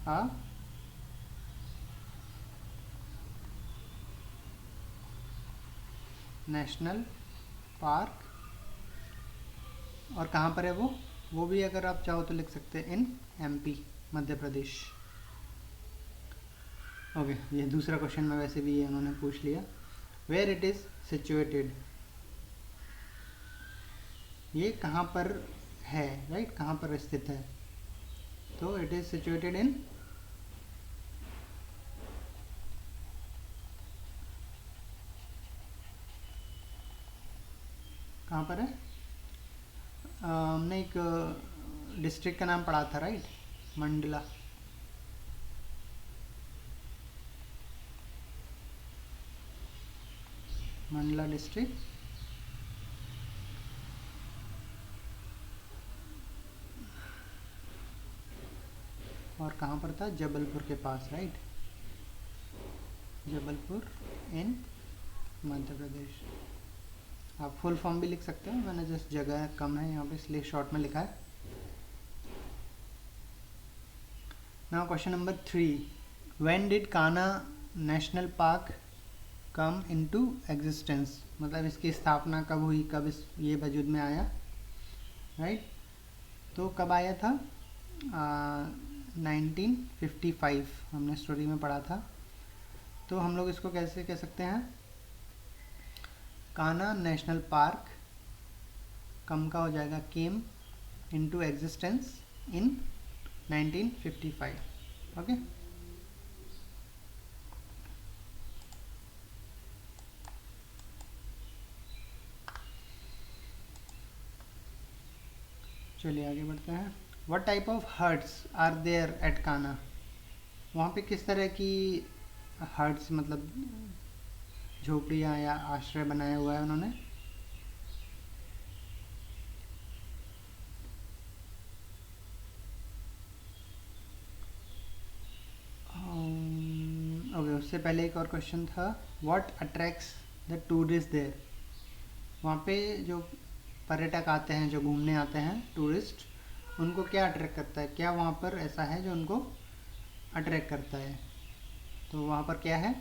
Speaker 1: a national park. और कहाँ पर है वो भी अगर आप चाहो तो लिख सकते हैं in MP, Madhya Pradesh. Okay, ये दूसरा क्वेश्चन में वैसे भी ये उन्होंने पूछ लिया, वेयर इट इज़ सिचुएटेड, ये कहाँ पर है, राइट, कहाँ पर स्थित है। तो इट इज़ सिचुएटेड इन कहाँ पर है? हमने एक डिस्ट्रिक्ट का नाम पढ़ा था, राइट? मंडला। मंडला डिस्ट्रिक्ट, और कहाँ पर था? जबलपुर के पास, राइट? जबलपुर इन मध्य प्रदेश। आप फुल फॉर्म भी लिख सकते हो, मैंने जस्ट जगह कम है यहाँ पे इसलिए शॉर्ट में लिखा है। Now question number 3, when did Kanha national park come into existence? मतलब इसकी स्थापना कब हुई, कब ये वजूद में आया, राइट? तो कब आया था? 1955 हमने स्टोरी में पढ़ा था। तो हम लोग इसको कैसे कह सकते हैं? कान्हा नेशनल पार्क कम का हो जाएगा came into existence in 1955। Okay, चलिए आगे बढ़ते हैं। What type of huts are there at Kanha? वहाँ पे किस तरह की हट्स, मतलब झोपड़ियाँ या आश्रय बनाया हुआ है उन्होंने? ओके, उससे पहले एक और क्वेश्चन था, what attracts the tourist there? वहाँ पे जो पर्यटक आते हैं, जो घूमने आते हैं टूरिस्ट, उनको क्या अट्रैक्ट करता है? क्या वहाँ पर ऐसा है जो उनको अट्रैक्ट करता है? तो वहाँ पर क्या है?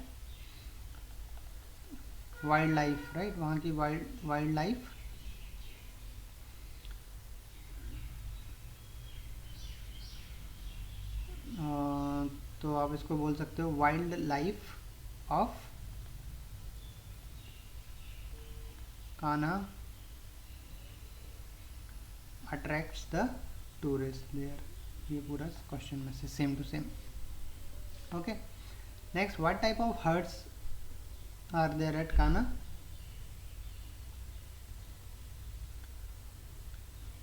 Speaker 1: Wild life, right? वहाँ की वाइल्ड लाइफ, तो आप इसको बोल सकते हो wild life of Kanha attracts the tourist there. ये पूरा क्वेश्चन में से same to same. Okay, next, what type of huts are there at Kanha?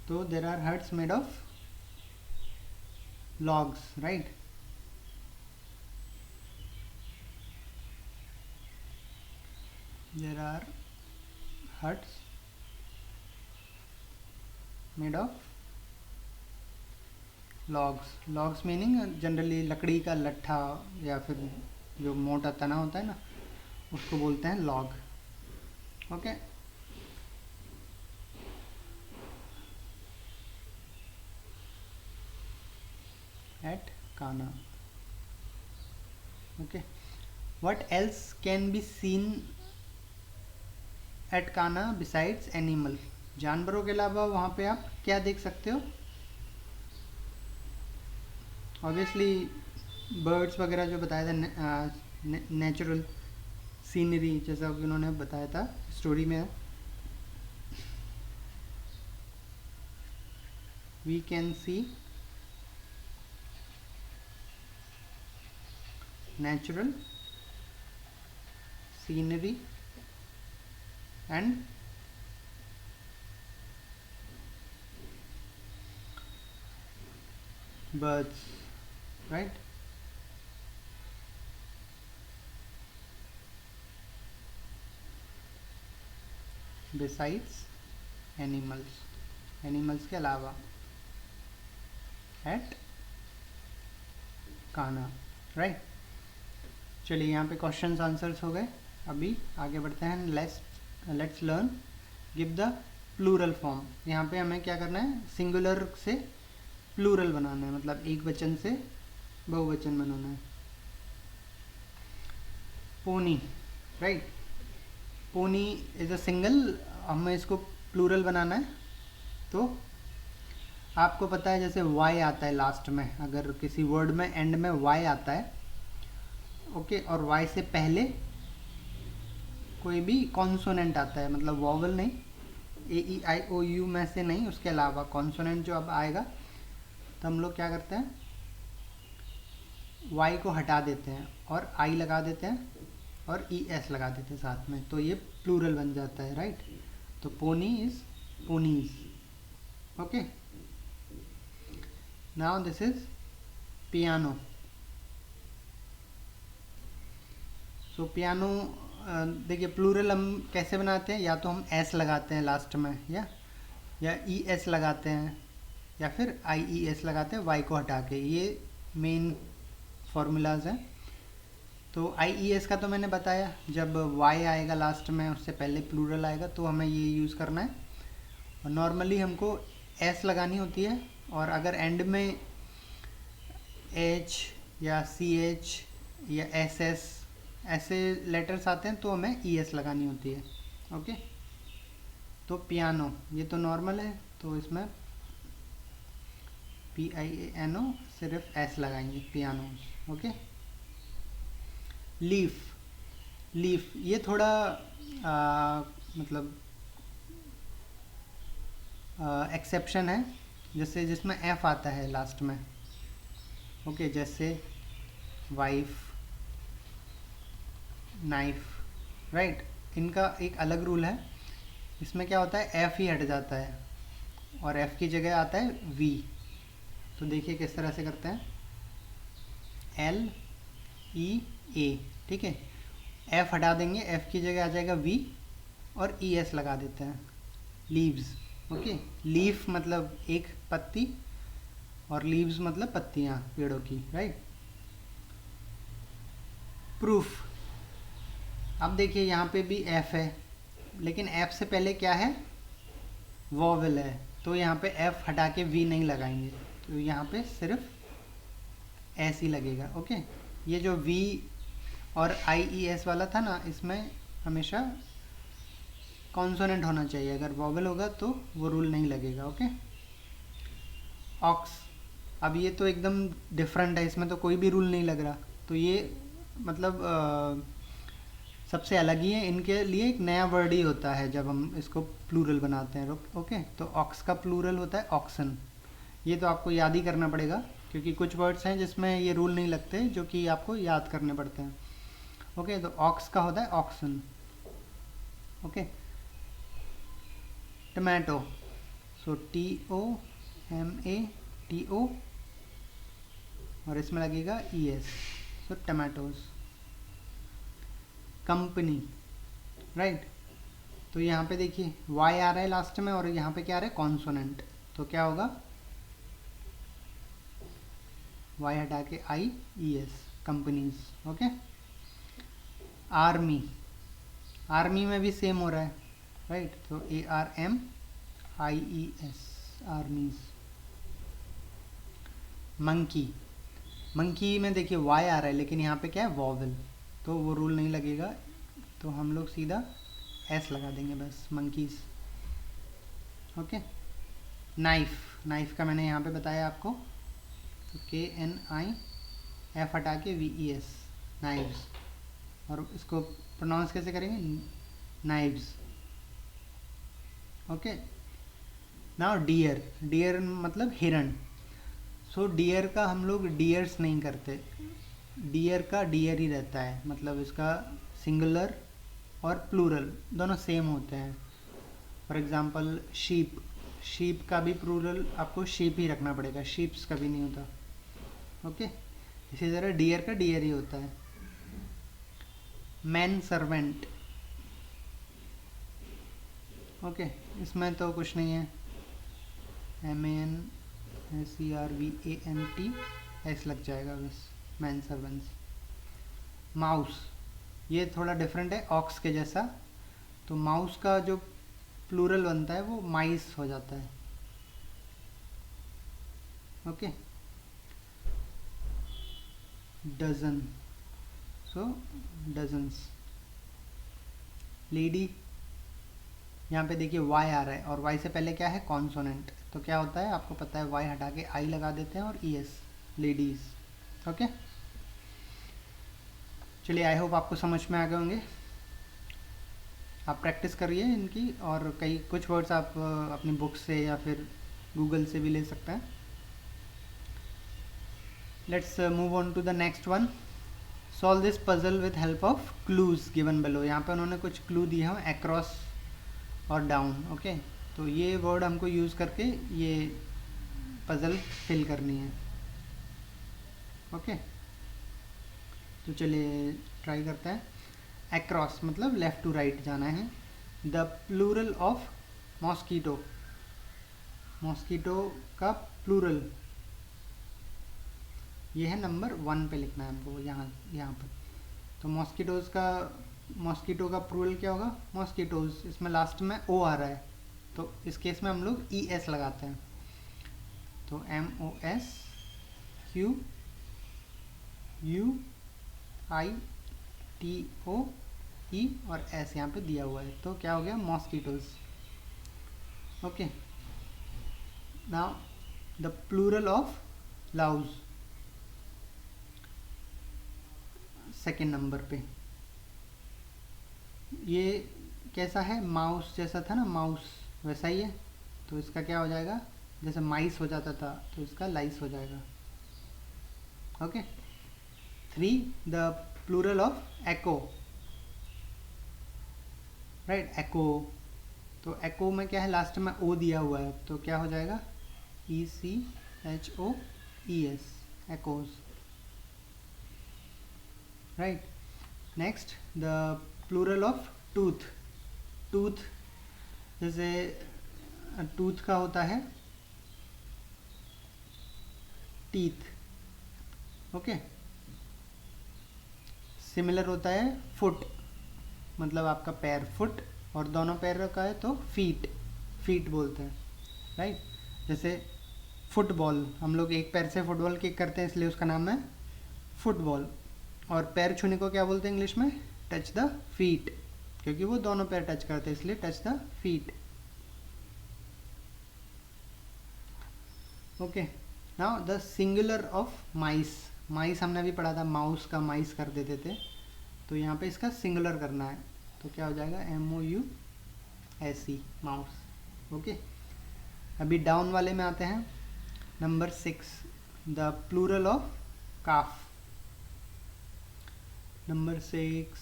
Speaker 1: तो there are huts made of logs, right? There are huts made of logs meaning generally लकड़ी का लट्ठा या फिर जो मोटा तना होता है ना, उसको बोलते हैं log. Okay, at Kanha. Okay, what else can be seen at Kanha besides animal? जानवरों के अलावा वहाँ पे आप क्या देख सकते हो? ऑब्वियसली बर्ड्स वगैरह जो बताया था, नेचुरल सीनरी जैसा उन्होंने बताया था स्टोरी में। We can see natural scenery and birds, right? Besides animals के अलावा at कान्हा, right? चलिए यहाँ पे क्वेश्चंस आंसर्स हो गए। अभी आगे बढ़ते हैं। Let's learn give the plural form. यहाँ पे हमें क्या करना है? सिंगुलर से प्लूरल बनाना है, मतलब एक वचन से बहुवचन बनाना है। Pony, right? Pony is a single, हमें इसको प्लूरल बनाना है। तो आपको पता है जैसे वाई आता है लास्ट में, अगर किसी वर्ड में एंड में वाई आता है, ओके, और वाई से पहले कोई भी कॉन्सोनेंट आता है, मतलब वॉवल नहीं, ए ई आई ओ यू में से नहीं, उसके अलावा कॉन्सोनेंट जो अब आएगा, तो हम लोग क्या करते हैं? वाई को हटा देते हैं और आई लगा देते हैं और ई एस लगा देते हैं साथ में, तो ये प्लूरल बन जाता है, राइट? तो pony is ponies. Okay, now this is piano. So piano, देखिए प्लूरल हम कैसे बनाते हैं, या तो हम एस लगाते हैं लास्ट में, या ई एस लगाते हैं, या फिर आई ई एस लगाते हैं वाई को हटा के. ये मेन फार्मूलाज हैं. तो आई ई एस का तो मैंने बताया, जब वाई आएगा लास्ट में उससे पहले प्लूरल आएगा तो हमें ये यूज़ करना है. और नॉर्मली हमको एस लगानी होती है, और अगर एंड में एच या सी एच या एस एस ऐसे लेटर्स आते हैं तो हमें ई एस लगानी होती है. ओके, तो पियानो ये तो नॉर्मल है, तो इसमें P I A N O सिर्फ एस लगाएंगे, पियानो. Okay, leaf. लीफ ये थोड़ा मतलब एक्सेप्शन है, जैसे जिसमें एफ आता है लास्ट में. ओके, जैसे वाइफ, नाइफ, राइट. इनका एक अलग रूल है. इसमें क्या होता है, एफ ही हट जाता है और एफ की जगह आता है वी. तो देखिए किस तरह से करते हैं, एल ई ए. ठीक है, एफ हटा देंगे, एफ की जगह आ जाएगा वी और ई एस लगा देते हैं. लीव्स. ओके, लीफ मतलब एक पत्ती और लीव्स मतलब पत्तियां पेड़ों की, राइट. प्रूफ. अब देखिए यहाँ पे भी एफ है, लेकिन एफ से पहले क्या है, वॉवेल है. तो यहाँ पे एफ हटा के वी नहीं लगाएंगे, तो यहाँ पे सिर्फ एस ही लगेगा. ओके, ये जो वी और आई ई एस वाला था ना, इसमें हमेशा कॉन्सोनेंट होना चाहिए. अगर वॉवेल होगा तो वो रूल नहीं लगेगा. Okay, ox. अब ये तो एकदम डिफरेंट है, इसमें तो कोई भी रूल नहीं लग रहा. तो ये मतलब सबसे अलग ही है. इनके लिए एक नया वर्ड ही होता है जब हम इसको प्लूरल बनाते हैं. ओके, तो ऑक्स का प्लूरल होता है ऑक्सन. ये तो आपको याद ही करना पड़ेगा, क्योंकि कुछ वर्ड्स हैं जिसमें ये रूल नहीं लगते, जो कि आपको याद करने पड़ते हैं. ओके, तो ऑक्स का होता है oxen. Okay, tomato. So T O M A T O, और इसमें लगेगा E S. So tomatoes. Company, right. तो यहाँ पे देखिए वाई आ रहा है लास्ट में, और यहाँ पे क्या आ रहा है, कॉन्सोनेंट. तो क्या होगा, वाई हटा के I E S, companies. Okay, army. Army में भी सेम हो रहा है, राइट. तो A R M I E S, armies. Monkey. Monkey में देखिए वाई आ रहा है, लेकिन यहाँ पे क्या है, वॉवेल, तो वो रूल नहीं लगेगा. तो हम लोग सीधा एस लगा देंगे बस, मंकीज. Okay, knife. नाइफ का मैंने यहाँ पे बताया आपको, तो के एन आई एफ हटा के वी ई एस, नाइव्स. और इसको प्रोनाउंस कैसे करेंगे, knives. Okay, now deer. Deer मतलब हिरण. सो डियर का हम लोग डियर्स नहीं करते, डियर का डियर ही रहता है. मतलब इसका सिंगुलर और प्लूरल दोनों सेम होते हैं. For example sheep. शीप का भी प्लूरल आपको शीप ही रखना पड़ेगा, शीप्स कभी नहीं होता. ओके, इसी तरह डियर का डियर ही होता है. Man servant. ओके, इसमें तो कुछ नहीं है, M A N S E R V A N T S लग जाएगा बस, मैन सर्वेंट्स. माउस. ये थोड़ा डिफरेंट है ऑक्स के जैसा. तो माउस का जो प्लूरल बनता है वो माइस हो जाता है. Okay, dozen. So dozens. Lady. यहाँ पे देखिए वाई आ रहा है, और वाई से पहले क्या है, कॉन्सोनेंट. तो क्या होता है आपको पता है, वाई हटा के आई लगा देते हैं और ई एस, लेडीज. ओके, चलिए आई होप आपको समझ में आ गए होंगे. आप प्रैक्टिस करिए इनकी, और कुछ वर्ड्स आप अपनी बुक से या फिर गूगल से भी ले सकते हैं. Let's move on to the next one. Solve this puzzle with help of clues given below. यहाँ पे उन्होंने कुछ क्लू दिए हैं अक्रॉस और डाउन। ओके, तो ये वर्ड हमको यूज़ करके ये पज़ल फिल करनी है। ओके, तो चलिए ट्राई करते हैं। अक्रॉस मतलब लेफ़्ट टू राइट जाना है। The plural of mosquito, mosquito का प्लूरल ये है नंबर 1 पे लिखना है हमको, यहाँ पर। तो मॉस्कीटो का प्लूरल क्या होगा? मॉस्कीटोज। इसमें लास्ट में ओ आ रहा है, तो इस केस में हम लोग ई एस लगाते हैं। तो MOSQUITOE और एस यहाँ पे दिया हुआ है, तो क्या हो गया? Mosquitoes. Okay, now the plural of louse, second number पे। ये कैसा है? माउस जैसा था ना, माउस वैसा ही है। तो इसका क्या हो जाएगा? जैसे माइस हो जाता था तो इसका लाइस हो जाएगा। Okay, 3 the plural of echo, right, echo. तो एको में क्या है? लास्ट में ओ दिया हुआ है, तो क्या हो जाएगा? ECHOES, echoes, right. Next the plural of tooth, tooth जैसे टूथ का होता है टीथ। ओके, सिमिलर होता है फुट, मतलब आपका पैर, फुट, और दोनों पैर का है तो फीट, फीट बोलते हैं, राइट। जैसे फुटबॉल, हम लोग एक पैर से फुटबॉल किक करते हैं, इसलिए उसका नाम है फुटबॉल। और पैर छूने को क्या बोलते हैं इंग्लिश में? टच द फीट, क्योंकि वो दोनों पैर टच करते हैं, इसलिए touch the feet. Okay, now the singular of mice, mice हमने अभी पढ़ा था, माउस का माइस कर देते थे, तो यहाँ पे इसका सिंगुलर करना है, तो क्या हो जाएगा? MOUSE, mouse. ओके, अभी डाउन वाले में आते हैं। Number 6 the plural of calf, number 6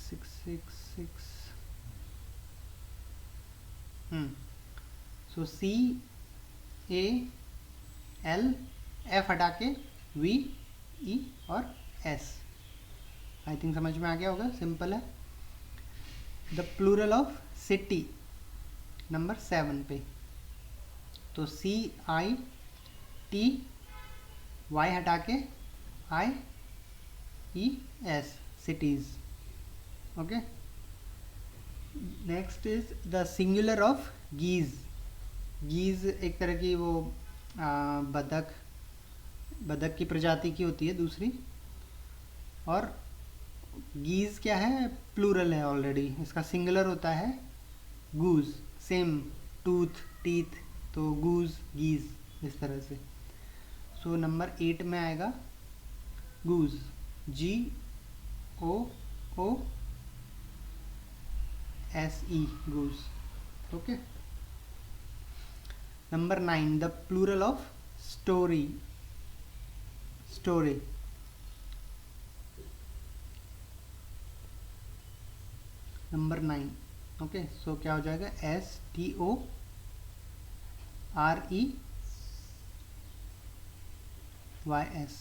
Speaker 1: so CAL, F हटा के VE और S। आई थिंक समझ में आ गया होगा, सिंपल है। The plural of city, number 7 पे। तो CITY हटा के IES, cities. Okay, next is the singular of geese, geese एक तरह की वो बतख, बतख की प्रजाति की होती है दूसरी। और गीज क्या है? प्लूरल है ऑलरेडी, इसका सिंगुलर होता है गूज, सेम टूथ, टीथ, तो गूज, गीज, इस तरह से। सो नंबर 8 में आएगा goose, GOOSE, goose. Okay, number 9 the plural of story, story. Number 9, okay, so क्या हो जाएगा? STOREYS।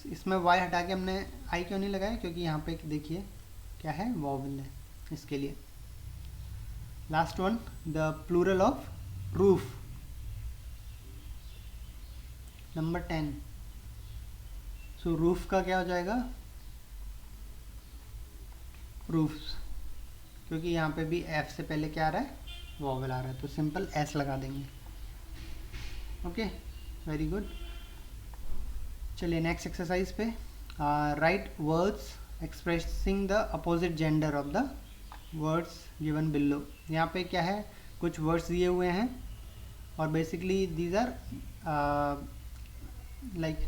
Speaker 1: इसमें y हटा के हमने आई क्यों नहीं लगाया? क्योंकि यहाँ पे देखिए क्या है? वॉवल है, इसके लिए। Last one the plural of roof, number 10। So roof का क्या हो जाएगा? रूफ्स, क्योंकि यहाँ पे भी F से पहले क्या आ रहा है? वॉवल आ रहा है, तो सिंपल S लगा देंगे। Okay, very good. चलिए नेक्स्ट एक्सरसाइज पे। Right words expressing the opposite gender of the words given below. यहाँ पे क्या है? कुछ वर्ड्स दिए हुए हैं और basically these are like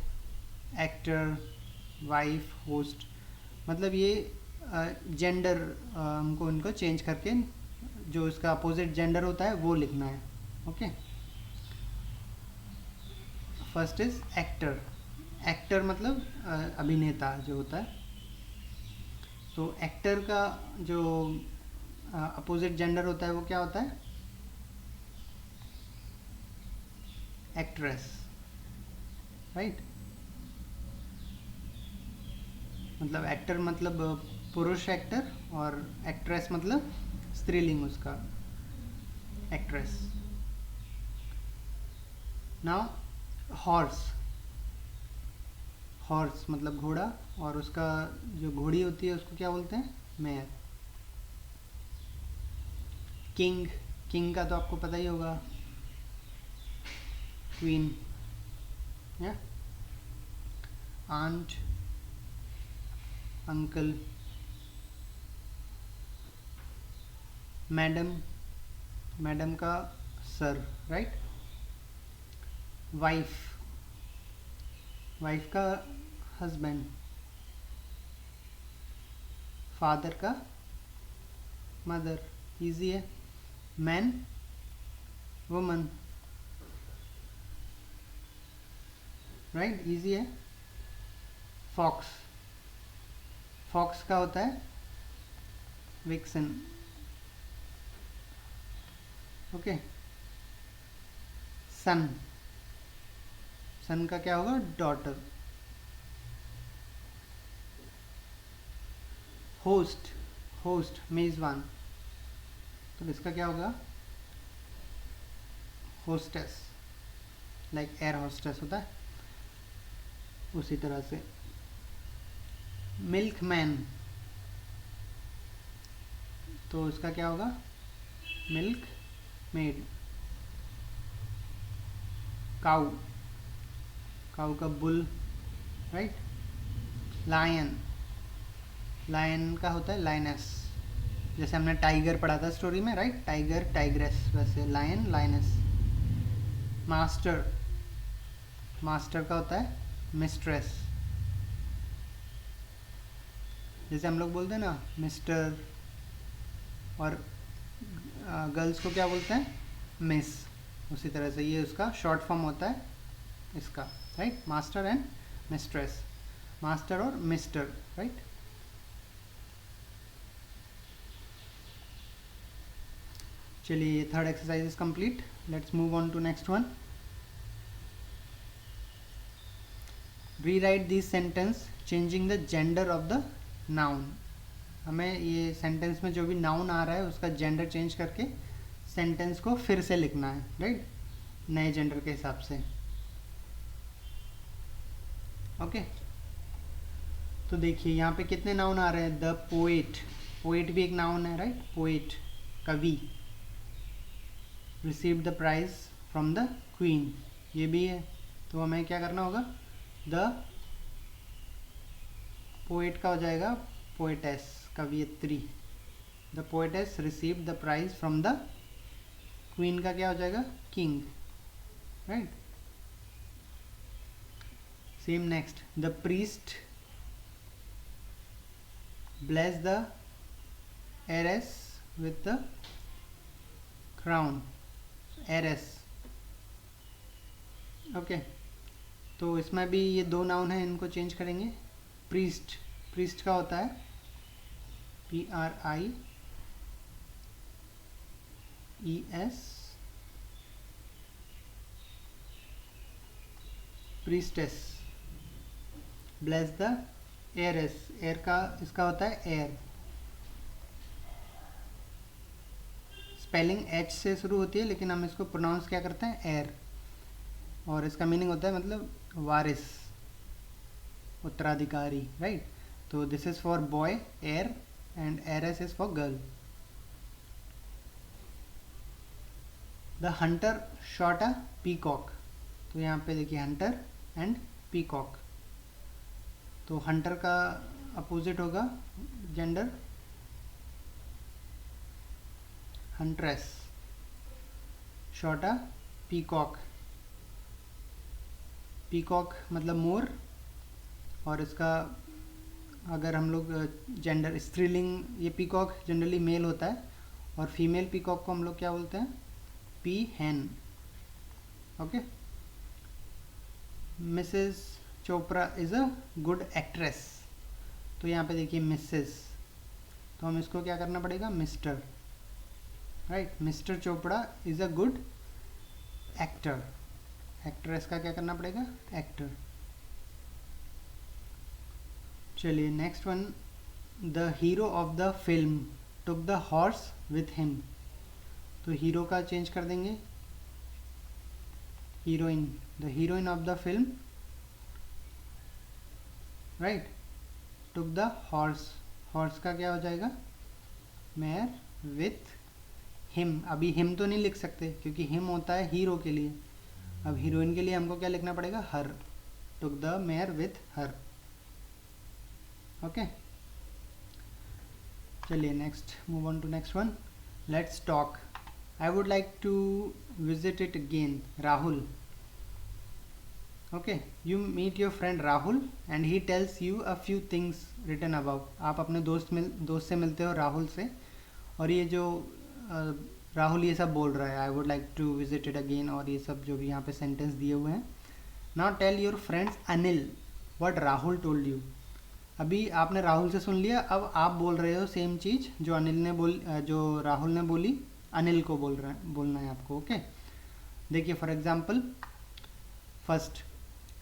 Speaker 1: actor, wife, host, मतलब ये जेंडर हमको इनको चेंज करके जो इसका अपोजिट जेंडर होता है वो लिखना है। Okay, first is actor, actor मतलब अभिनेता जो होता है। तो एक्टर का जो अपोजिट जेंडर होता है वो क्या होता है? Actress, right. मतलब एक्टर मतलब पुरुष एक्टर, और एक्ट्रेस मतलब स्त्रीलिंग उसका, एक्ट्रेस। नाउ हॉर्स, हॉर्स मतलब घोड़ा, और उसका जो घोड़ी होती है उसको क्या बोलते हैं, मेयर। किंग, किंग का तो आपको पता ही होगा, क्वीन, या आंट, अंकल, मैडम, मैडम का सर, राइट। वाइफ, वाइफ का हस्बैंड, फादर का मदर, इजी है। मैन, वुमन, राइट, इजी है। फॉक्स, फॉक्स का होता है विक्सन, ओके। सन, सन का क्या होगा, डॉटर। होस्ट, होस्ट मेज़बान, तो इसका क्या होगा, होस्टेस, लाइक एयर होस्टेस होता है उसी तरह से। मिल्क मैन, तो इसका क्या होगा, मिल्क मेड। काऊ, काऊ का बुल, राइट। लायन, लायन का होता है लाइनस, जैसे हमने टाइगर पढ़ा था स्टोरी में, राइट, टाइगर टाइग्रेस, वैसे लायन लाइनस। मास्टर, मास्टर का होता है मिस्ट्रेस, जैसे हम लोग बोलते हैं ना मिस्टर, और गर्ल्स को क्या बोलते हैं, मिस, उसी तरह से ये उसका शॉर्ट फॉर्म होता है इसका, right. Master and mistress, master और मिस्टर, राइट। चलिए third exercise is complete, let's move on to next one. Rewrite this sentence changing the gender of the noun. हमें ये सेंटेंस में जो भी नाउन आ रहा है उसका जेंडर चेंज करके सेंटेंस को फिर से लिखना है, राइट, नए जेंडर के हिसाब से, ओके। तो देखिए यहाँ पे कितने नाउन आ रहे हैं, द पोएट, पोएट भी एक नाउन है, राइट, पोएट कवि। Receive the prize from the queen, ये भी है। तो हमें क्या करना होगा, द पोएट का हो जाएगा पोएटेस, कवियत्री। The poetess receive the prize from the queen का क्या हो जाएगा, king, right. Same next, the priest bless the heiress with the crown, heiress, okay. तो इसमें भी ये दो नाउन हैं, इनको चेंज करेंगे। प्रीस्ट, प्रीस्ट का होता है PRIES, priestess. Bless the heiress, heir का इसका होता है एयर, स्पेलिंग एच से शुरू होती है लेकिन हम इसको प्रोनाउंस क्या करते हैं, एयर। और इसका मीनिंग होता है मतलब वारिस, उत्तराधिकारी, राइट। तो this is for boy heir and heiress is for girl. The hunter shot a peacock, तो यहाँ पे देखिए हंटर एंड पीकॉक। तो हंटर का अपोजिट होगा gender, huntress. Shot a peacock, peacock मतलब मोर, और इसका अगर हम लोग जेंडर स्त्रीलिंग, ये पीकॉक जनरली मेल होता है, और फीमेल पीकॉक को हम लोग क्या बोलते हैं, peahen, okay. Mrs Chopra is a good actress, तो यहाँ पे देखिए मिसेस, तो हम इसको क्या करना पड़ेगा, mister, right. Mister Chopra is a good actor, actress का क्या करना पड़ेगा, एक्टर। चलिए next one, the hero of the film took the horse with him. तो हीरो का चेंज कर देंगे, heroine, the heroine of the film, right, took the horse, horse का क्या हो जाएगा, मेयर विथ हिम। अभी हिम तो नहीं लिख सकते क्योंकि हिम होता है हीरो के लिए, अब हीरोइन के लिए हमको क्या लिखना पड़ेगा, her, took the mayor with her. Okay, चलिए next, move on to next one, let's talk. I would like to visit it again, Rahul. Okay, you meet your friend Rahul and he tells you a few things written about. आप अपने दोस्त से मिलते हो राहुल से, और ये जो राहुल ये सब बोल रहा है, I would like to visit it again, और ये सब जो भी यहाँ पे सेंटेंस दिए हुए हैं। Now tell your friends Anil what Rahul told you. अभी आपने राहुल से सुन लिया, अब आप बोल रहे हो सेम चीज़ जो जो राहुल ने बोली, अनिल को बोलना है आपको। ओके, देखिए for example, first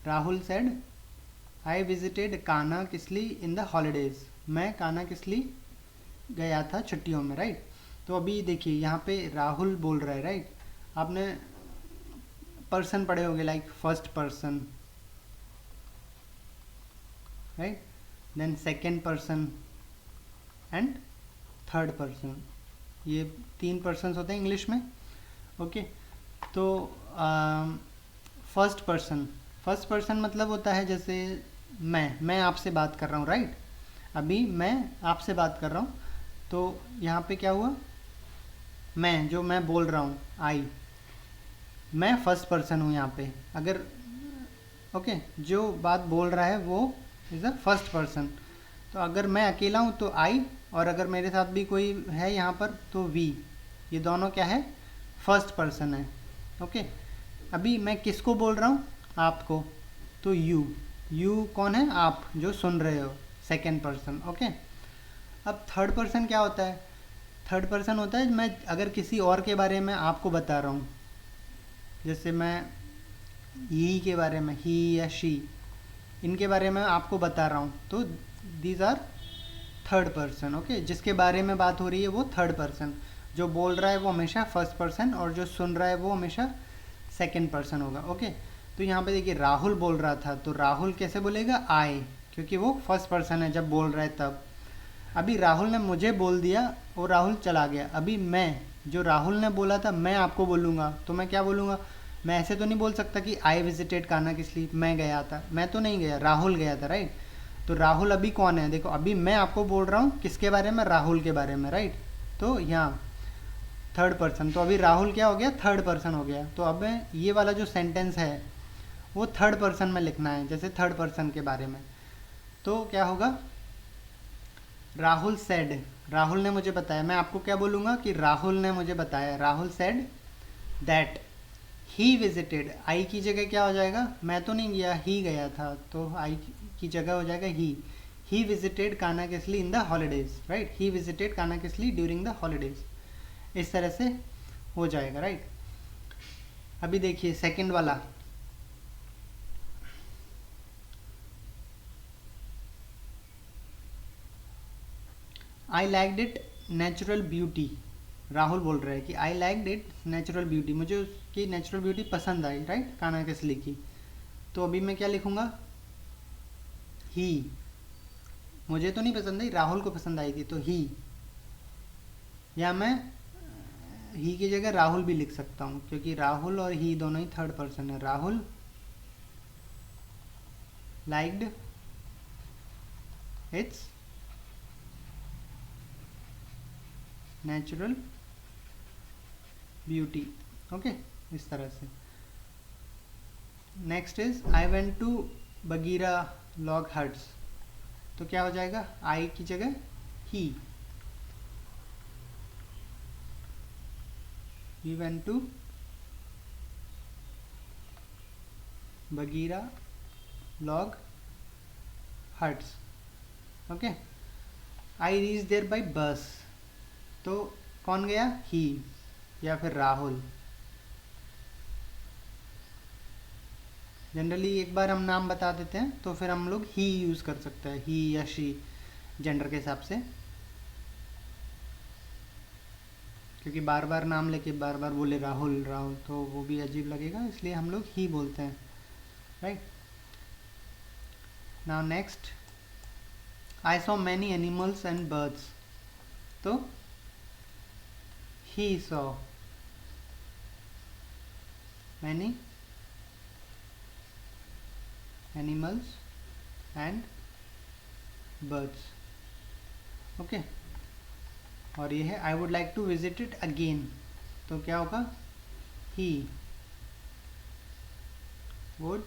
Speaker 1: Rahul said I visited Kanha Kisli in the holidays. मैं कान्हा किसली गया था छुट्टियों में, राइट। तो अभी देखिए यहाँ पे राहुल बोल रहा है, राइट। आपने पर्सन पढ़े होंगे, like first person, right, then second person and third person, ये 3 पर्सन्स होते हैं इंग्लिश में। ओके, तो फर्स्ट पर्सन मतलब होता है जैसे मैं आपसे बात कर रहा हूँ, राइट। अभी मैं आपसे बात कर रहा हूँ, तो यहाँ पे क्या हुआ, मैं बोल रहा हूँ, मैं फर्स्ट पर्सन हूँ यहाँ पे। अगर ओके, जो बात बोल रहा है वो इज़ अ फर्स्ट पर्सन। तो अगर मैं अकेला हूँ तो आई, और अगर मेरे साथ भी कोई है यहाँ पर तो वी, ये दोनों क्या है, फर्स्ट पर्सन है। ओके, अभी मैं किसको बोल रहा हूँ, आपको, तो यू कौन है, आप जो सुन रहे हो, सेकेंड पर्सन। ओके, अब थर्ड पर्सन क्या होता है, थर्ड पर्सन होता है मैं अगर किसी और के बारे में आपको बता रहा हूँ, जैसे मैं ही के बारे में, ही या शी, इनके बारे में आपको बता रहा हूँ, तो these are third person. Okay, जिसके बारे में बात हो रही है वो थर्ड पर्सन, जो बोल रहा है वो हमेशा फर्स्ट पर्सन, और जो सुन रहा है वो हमेशा सेकेंड पर्सन होगा। ओके, तो यहाँ पे देखिए राहुल बोल रहा था, तो राहुल कैसे बोलेगा, आई, क्योंकि वो फर्स्ट पर्सन है जब बोल रहा है तब। अभी राहुल ने मुझे बोल दिया और राहुल चला गया, अभी मैं, जो राहुल ने बोला था मैं आपको बोलूँगा, तो मैं क्या बोलूँगा, मैं ऐसे तो नहीं बोल सकता कि आई विजिटेड कान्हा किसली, मैं गया था, मैं तो नहीं गया, राहुल गया था, राइट। तो राहुल अभी कौन है, देखो अभी मैं आपको बोल रहा हूँ किसके बारे में, राहुल के बारे में, राइट। तो यहाँ थर्ड पर्सन, तो अभी राहुल क्या हो गया, थर्ड पर्सन हो गया। तो अब ये वाला जो सेंटेंस है वो थर्ड पर्सन में लिखना है, जैसे थर्ड पर्सन के बारे में। तो क्या होगा, राहुल सेड, राहुल ने मुझे बताया, मैं आपको क्या बोलूँगा कि राहुल ने मुझे बताया, Rahul said that he visited, I की जगह क्या हो जाएगा, मैं तो नहीं गया, ही गया था, तो आई की जगह हो जाएगा he visited Kanha Kisli in the holidays, right, he visited Kanha Kisli during the holidays, इस तरह से हो जाएगा, राइट। अभी देखिए सेकंड वाला, I liked it natural beauty, Rahul बोल रहा है कि I liked it natural beauty, मुझे उसकी नेचुरल ब्यूटी पसंद आई, राइट, कान्हा किसली की। तो अभी मैं क्या लिखूँगा, ही, मुझे तो नहीं पसंद आई, राहुल को पसंद आई थी, तो ही, या मैं ही की जगह राहुल भी लिख सकता हूँ, क्योंकि राहुल और ही दोनों ही थर्ड पर्सन है। Rahul liked its natural beauty, okay, इस तरह से। Next is I went to Baghira log huts, तो क्या हो जाएगा, आई की जगह he, we went to Baghira log huts, okay. I reach there by bus, तो कौन गया, ही या फिर राहुल, जनरली एक बार हम नाम बता देते हैं तो फिर हम लोग ही यूज़ कर सकते हैं, ही या शी, जेंडर के हिसाब से, क्योंकि बार बार नाम लेके बार बार बोले राहुल राहुल तो वो भी अजीब लगेगा, इसलिए हम लोग ही बोलते हैं, right. Now next, I saw many animals and birds, तो he saw many animals and birds, okay. और ये है I would like to visit it again, तो क्या होगा, he would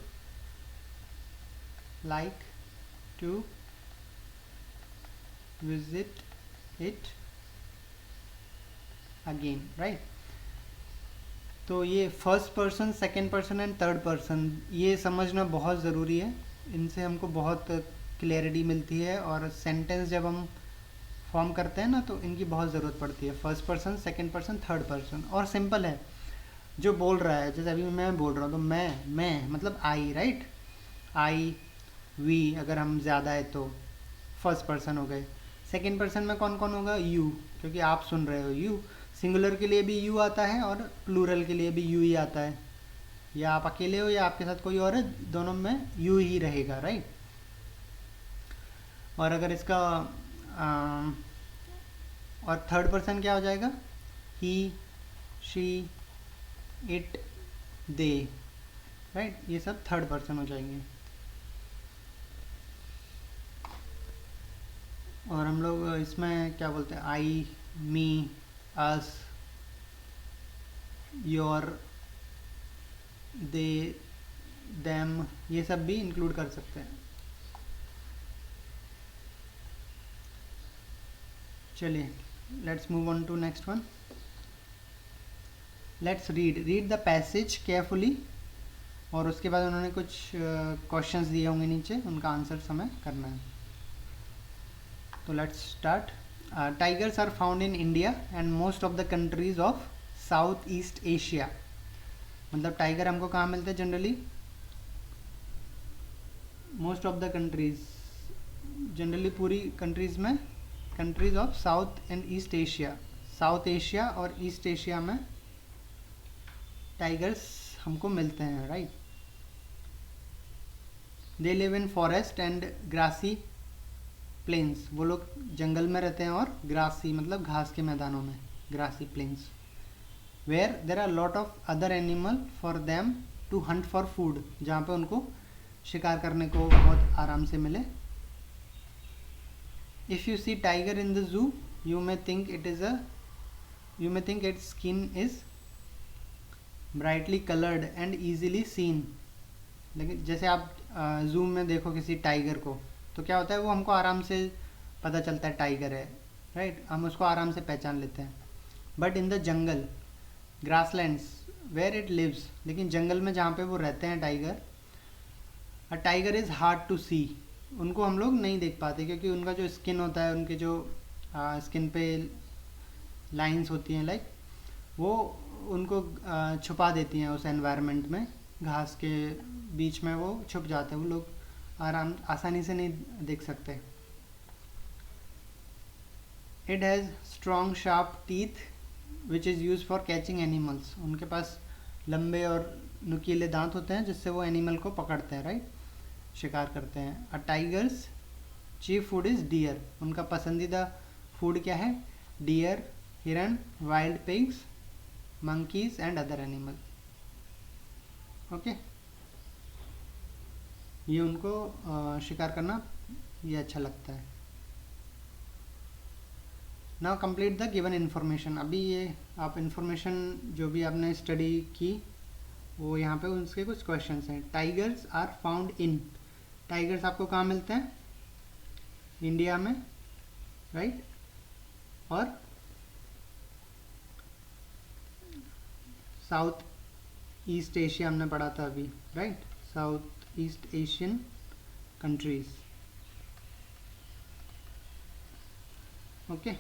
Speaker 1: like to visit it again, right. तो ये first person, second person and third person, ये समझना बहुत ज़रूरी है, इनसे हमको बहुत क्लैरिटी मिलती है, और सेंटेंस जब हम फॉर्म करते हैं ना तो इनकी बहुत ज़रूरत पड़ती है, first person, second person, third person. और सिंपल है, जो बोल रहा है, जैसे अभी मैं बोल रहा हूँ तो मैं मतलब आई, राइट, आई, वी, अगर हम ज़्यादा है तो फर्स्ट पर्सन हो गए। सेकंड पर्सन में कौन कौन होगा, यू, क्योंकि आप सुन रहे हो, यू। सिंगुलर के लिए भी यू आता है और प्लूरल के लिए भी यू ही आता है, या आप अकेले हो या आपके साथ कोई और है, दोनों में यू ही रहेगा, राइट। और अगर इसका और थर्ड पर्सन क्या हो जाएगा, ही, शी, इट, दे, राइट, ये सब थर्ड पर्सन हो जाएंगे। और हम लोग इसमें क्या बोलते हैं, आई, मी, अस, योर, दे, देम, ये सब भी इंक्लूड कर सकते हैं। चलिए, let's move on to next one. Let's read the passage carefully, और उसके बाद उन्होंने कुछ क्वेश्चंस दिए होंगे नीचे, उनका आंसर हमें करना है। तो let's start. Tigers are found in India and most of the countries of south east Asia. मतलब टाइगर हमको कहाँ मिलते हैं generally, most of the countries, generally पूरी कंट्रीज में, countries of south and east Asia, south Asia और east Asia में tigers हमको मिलते हैं, right. They live in forest and grassy plains, वो लोग जंगल में रहते हैं और ग्रासी मतलब घास के मैदानों में, grassy plains, where there are lot of other animal for them to hunt for food, जहाँ पे उनको शिकार करने को बहुत आराम से मिले। If you see tiger in the zoo you may think its skin is brightly coloured and easily seen. लेकिन जैसे आप जू में देखो किसी टाइगर को, तो क्या होता है, वो हमको आराम से पता चलता है टाइगर है, राइट, हम उसको आराम से पहचान लेते हैं। But in the jungle, grasslands where it lives, लेकिन जंगल में जहाँ पे वो रहते हैं tiger, a tiger is hard to see, उनको हम लोग नहीं देख पाते, क्योंकि उनका जो स्किन होता है, उनके जो स्किन पे लाइंस होती हैं, लाइक वो उनको छुपा देती हैं उस एनवायरनमेंट में, घास के बीच में वो छुप जाते हैं, वो लोग आसानी से नहीं देख सकते। It has strong sharp teeth which is use for catching animals, उनके पास लंबे और नुकीले दांत होते हैं जिससे वो एनिमल को पकड़ते हैं, राइट, शिकार करते हैं। A tiger's chief food is deer, उनका पसंदीदा फूड क्या है, डियर, हिरन, wild pigs, monkeys and other animal, okay. ये उनको शिकार करना ये अच्छा लगता है। Now complete the given information, अभी ये आप इन्फॉर्मेशन जो भी आपने स्टडी की वो यहाँ पे उसके कुछ क्वेश्चंस हैं। Tigers are found in, tigers आपको कहाँ मिलते हैं, इंडिया में, राइट, और साउथ ईस्ट एशिया हमने पढ़ा था अभी, right, south east Asian countries, okay.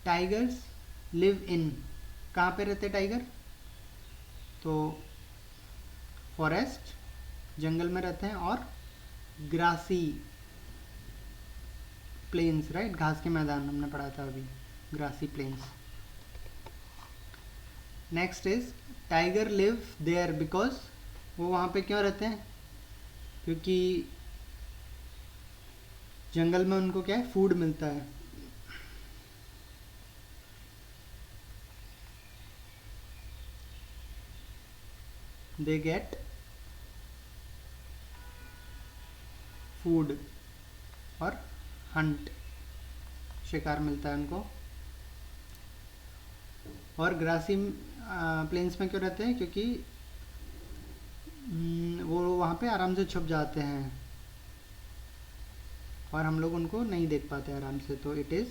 Speaker 1: Tigers live in, कहाँ पे रहते टाइगर, तो फॉरेस्ट जंगल में रहते हैं, और ग्रासी प्लेन्स, राइट, घास के मैदान हमने पढ़ा था अभी, grassy plains. Next is tiger live there because, वो वहाँ पे क्यों रहते हैं? क्योंकि जंगल में उनको क्या है, फूड मिलता है। दे गेट फूड, और हंट, शिकार मिलता है उनको। और ग्रासी प्लेन्स में क्यों रहते हैं? क्योंकि वो वहाँ पे आराम से छुप जाते हैं और हम लोग उनको नहीं देख पाते आराम से, तो it is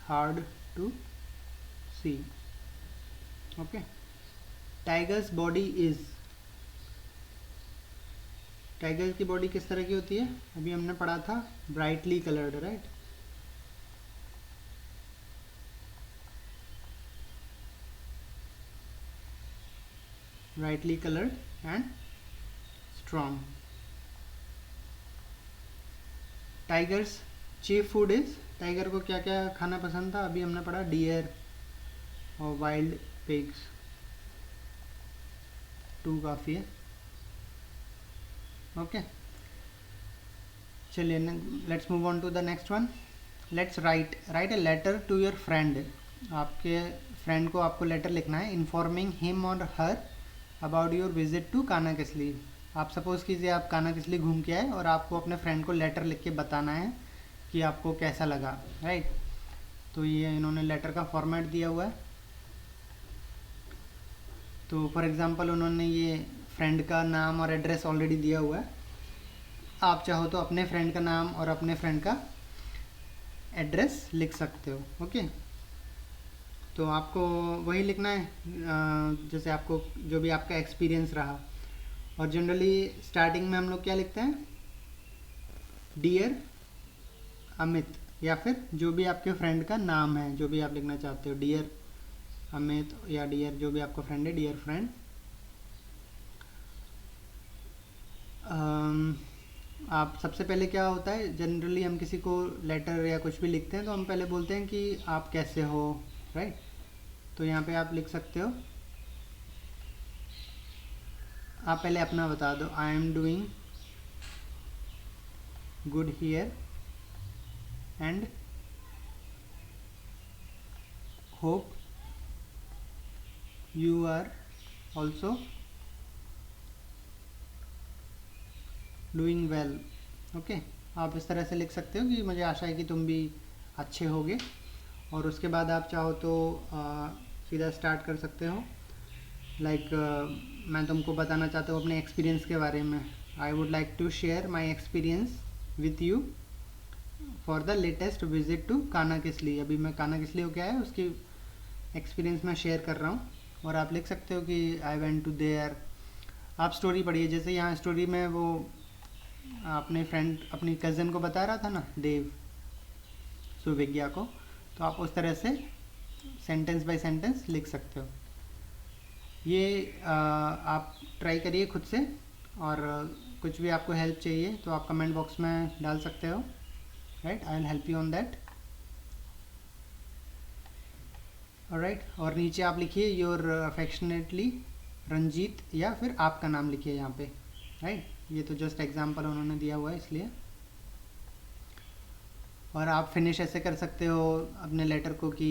Speaker 1: hard to see. Okay. Tiger's body is, tiger की बॉडी किस तरह की होती है? अभी हमने पढ़ा था brightly coloured, right. Brightly coloured and strong. Tiger's chief food is, tiger को क्या क्या खाना पसंद था? अभी हमने पढ़ा डियर और वाइल्ड पिग्स, 2 काफ़ी है। ओके, चलिए let's move on to the next one. Let's write a letter to your friend. आपके फ्रेंड को आपको लेटर लिखना है, इन्फॉर्मिंग हिम और her about your visit to Kanakisli. आप सपोज़ कीजिए आप कानाकिसली घूम के आए और आपको अपने फ्रेंड को लेटर लिख के बताना है कि आपको कैसा लगा, राइट। तो ये इन्होंने लेटर का फॉर्मेट दिया हुआ है। तो फॉर एग्ज़ाम्पल उन्होंने ये फ्रेंड का नाम और एड्रेस ऑलरेडी दिया हुआ है। आप चाहो तो अपने फ्रेंड का नाम और अपने फ्रेंड का एड्रेस लिख सकते हो। ओके, तो आपको वही लिखना है जैसे आपको जो भी आपका एक्सपीरियंस रहा। और जनरली स्टार्टिंग में हम लोग क्या लिखते हैं? डियर अमित, या फिर जो भी आपके फ्रेंड का नाम है, जो भी आप लिखना चाहते हो, डियर अमित या डियर जो भी आपका फ्रेंड है, डियर फ्रेंड। आप सबसे पहले क्या होता है, जनरली हम किसी को लेटर या कुछ भी लिखते हैं तो हम पहले बोलते हैं कि आप कैसे हो, राइट। तो यहाँ पे आप लिख सकते हो, आप पहले अपना बता दो, I am doing good here and hope you are also doing well. Okay, आप इस तरह से लिख सकते हो कि मुझे आशा है कि तुम भी अच्छे होगे। और उसके बाद आप चाहो तो सीधा स्टार्ट कर सकते हो, लाइक मैं तुमको बताना चाहता हूँ अपने एक्सपीरियंस के बारे में। I would like to share my experience with you for the latest visit to Kanakisli. अभी मैं कानाकिसली हो गया है, उसकी एक्सपीरियंस मैं शेयर कर रहा हूँ। और आप लिख सकते हो कि आई वेंट टू देयर। आप स्टोरी पढ़िए, जैसे यहाँ स्टोरी में वो अपने फ्रेंड अपनी कज़न को बता रहा था ना, देव सुविज्ञा को, तो आप उस तरह से सेंटेंस बाय सेंटेंस लिख सकते हो। ये आप ट्राई करिए खुद से, और कुछ भी आपको हेल्प चाहिए तो आप कमेंट बॉक्स में डाल सकते हो, right. I will help you on that, alright. और नीचे आप लिखिए योर अफेक्शनेटली रंजीत, या फिर आपका नाम लिखिए यहाँ पे, राइट। ये तो जस्ट एग्जांपल उन्होंने दिया हुआ है इसलिए। और आप फिनिश ऐसे कर सकते हो अपने लेटर को कि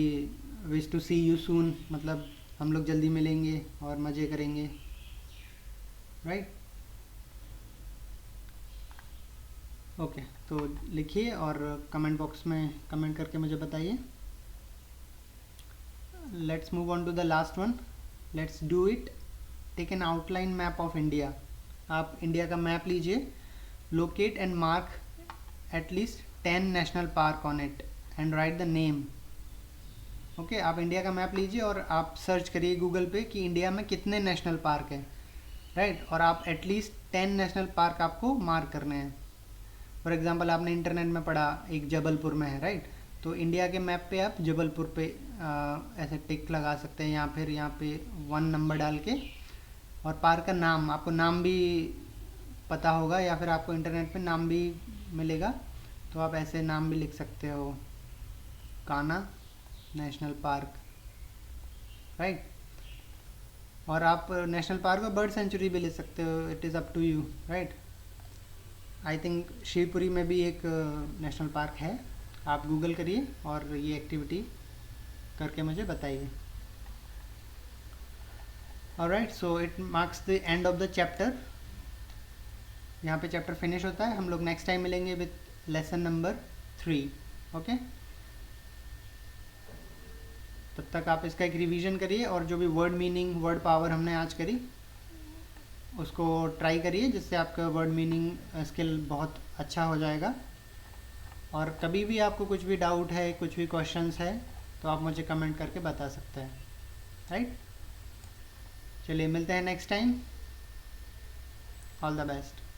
Speaker 1: wish to see you soon, मतलब हम लोग जल्दी मिलेंगे और मज़े करेंगे, राइट। ओके, तो लिखिए और कमेंट बॉक्स में कमेंट करके मुझे बताइए। Let's move on to the last one. Let's do it. Take an outline map of India. आप इंडिया का मैप लीजिए, locate and mark at least 10 national park on it and write the name. Okay, आप India का map लीजिए और आप search करिए Google पे कि इंडिया में कितने नेशनल पार्क हैं, राइट। और आप एटलीस्ट 10 नेशनल पार्क आपको मार्क करने हैं। फॉर एग्जांपल आपने इंटरनेट में पढ़ा एक जबलपुर में है, राइट। तो इंडिया के मैप पे आप जबलपुर पे ऐसे टिक लगा सकते हैं, या फिर यहाँ पे 1 नंबर डाल के और पार्क का नाम, आपको नाम भी पता होगा या फिर आपको इंटरनेट पे नाम भी मिलेगा, तो आप ऐसे नाम भी लिख सकते हो, कान्हा नेशनल पार्क, राइट। और आप नेशनल पार्क और बर्ड सेंचुरी भी ले सकते हो, it is up to you, right. I think Shivpuri में भी एक नेशनल पार्क है, आप गूगल करिए और ये एक्टिविटी करके मुझे बताइए। Alright, so it marks the end of the chapter. यहाँ पे चैप्टर फिनिश होता है। हम लोग नेक्स्ट टाइम मिलेंगे विथ लेसन नंबर 3। ओके, तब तक आप इसका एक रिवीजन करिए और जो भी वर्ड मीनिंग, वर्ड पावर हमने आज करी उसको ट्राई करिए, जिससे आपका वर्ड मीनिंग स्किल बहुत अच्छा हो जाएगा। और कभी भी आपको कुछ भी डाउट है, कुछ भी क्वेश्चंस है, तो आप मुझे कमेंट करके बता सकते हैं, राइट। चलिए मिलते हैं next time. All the best.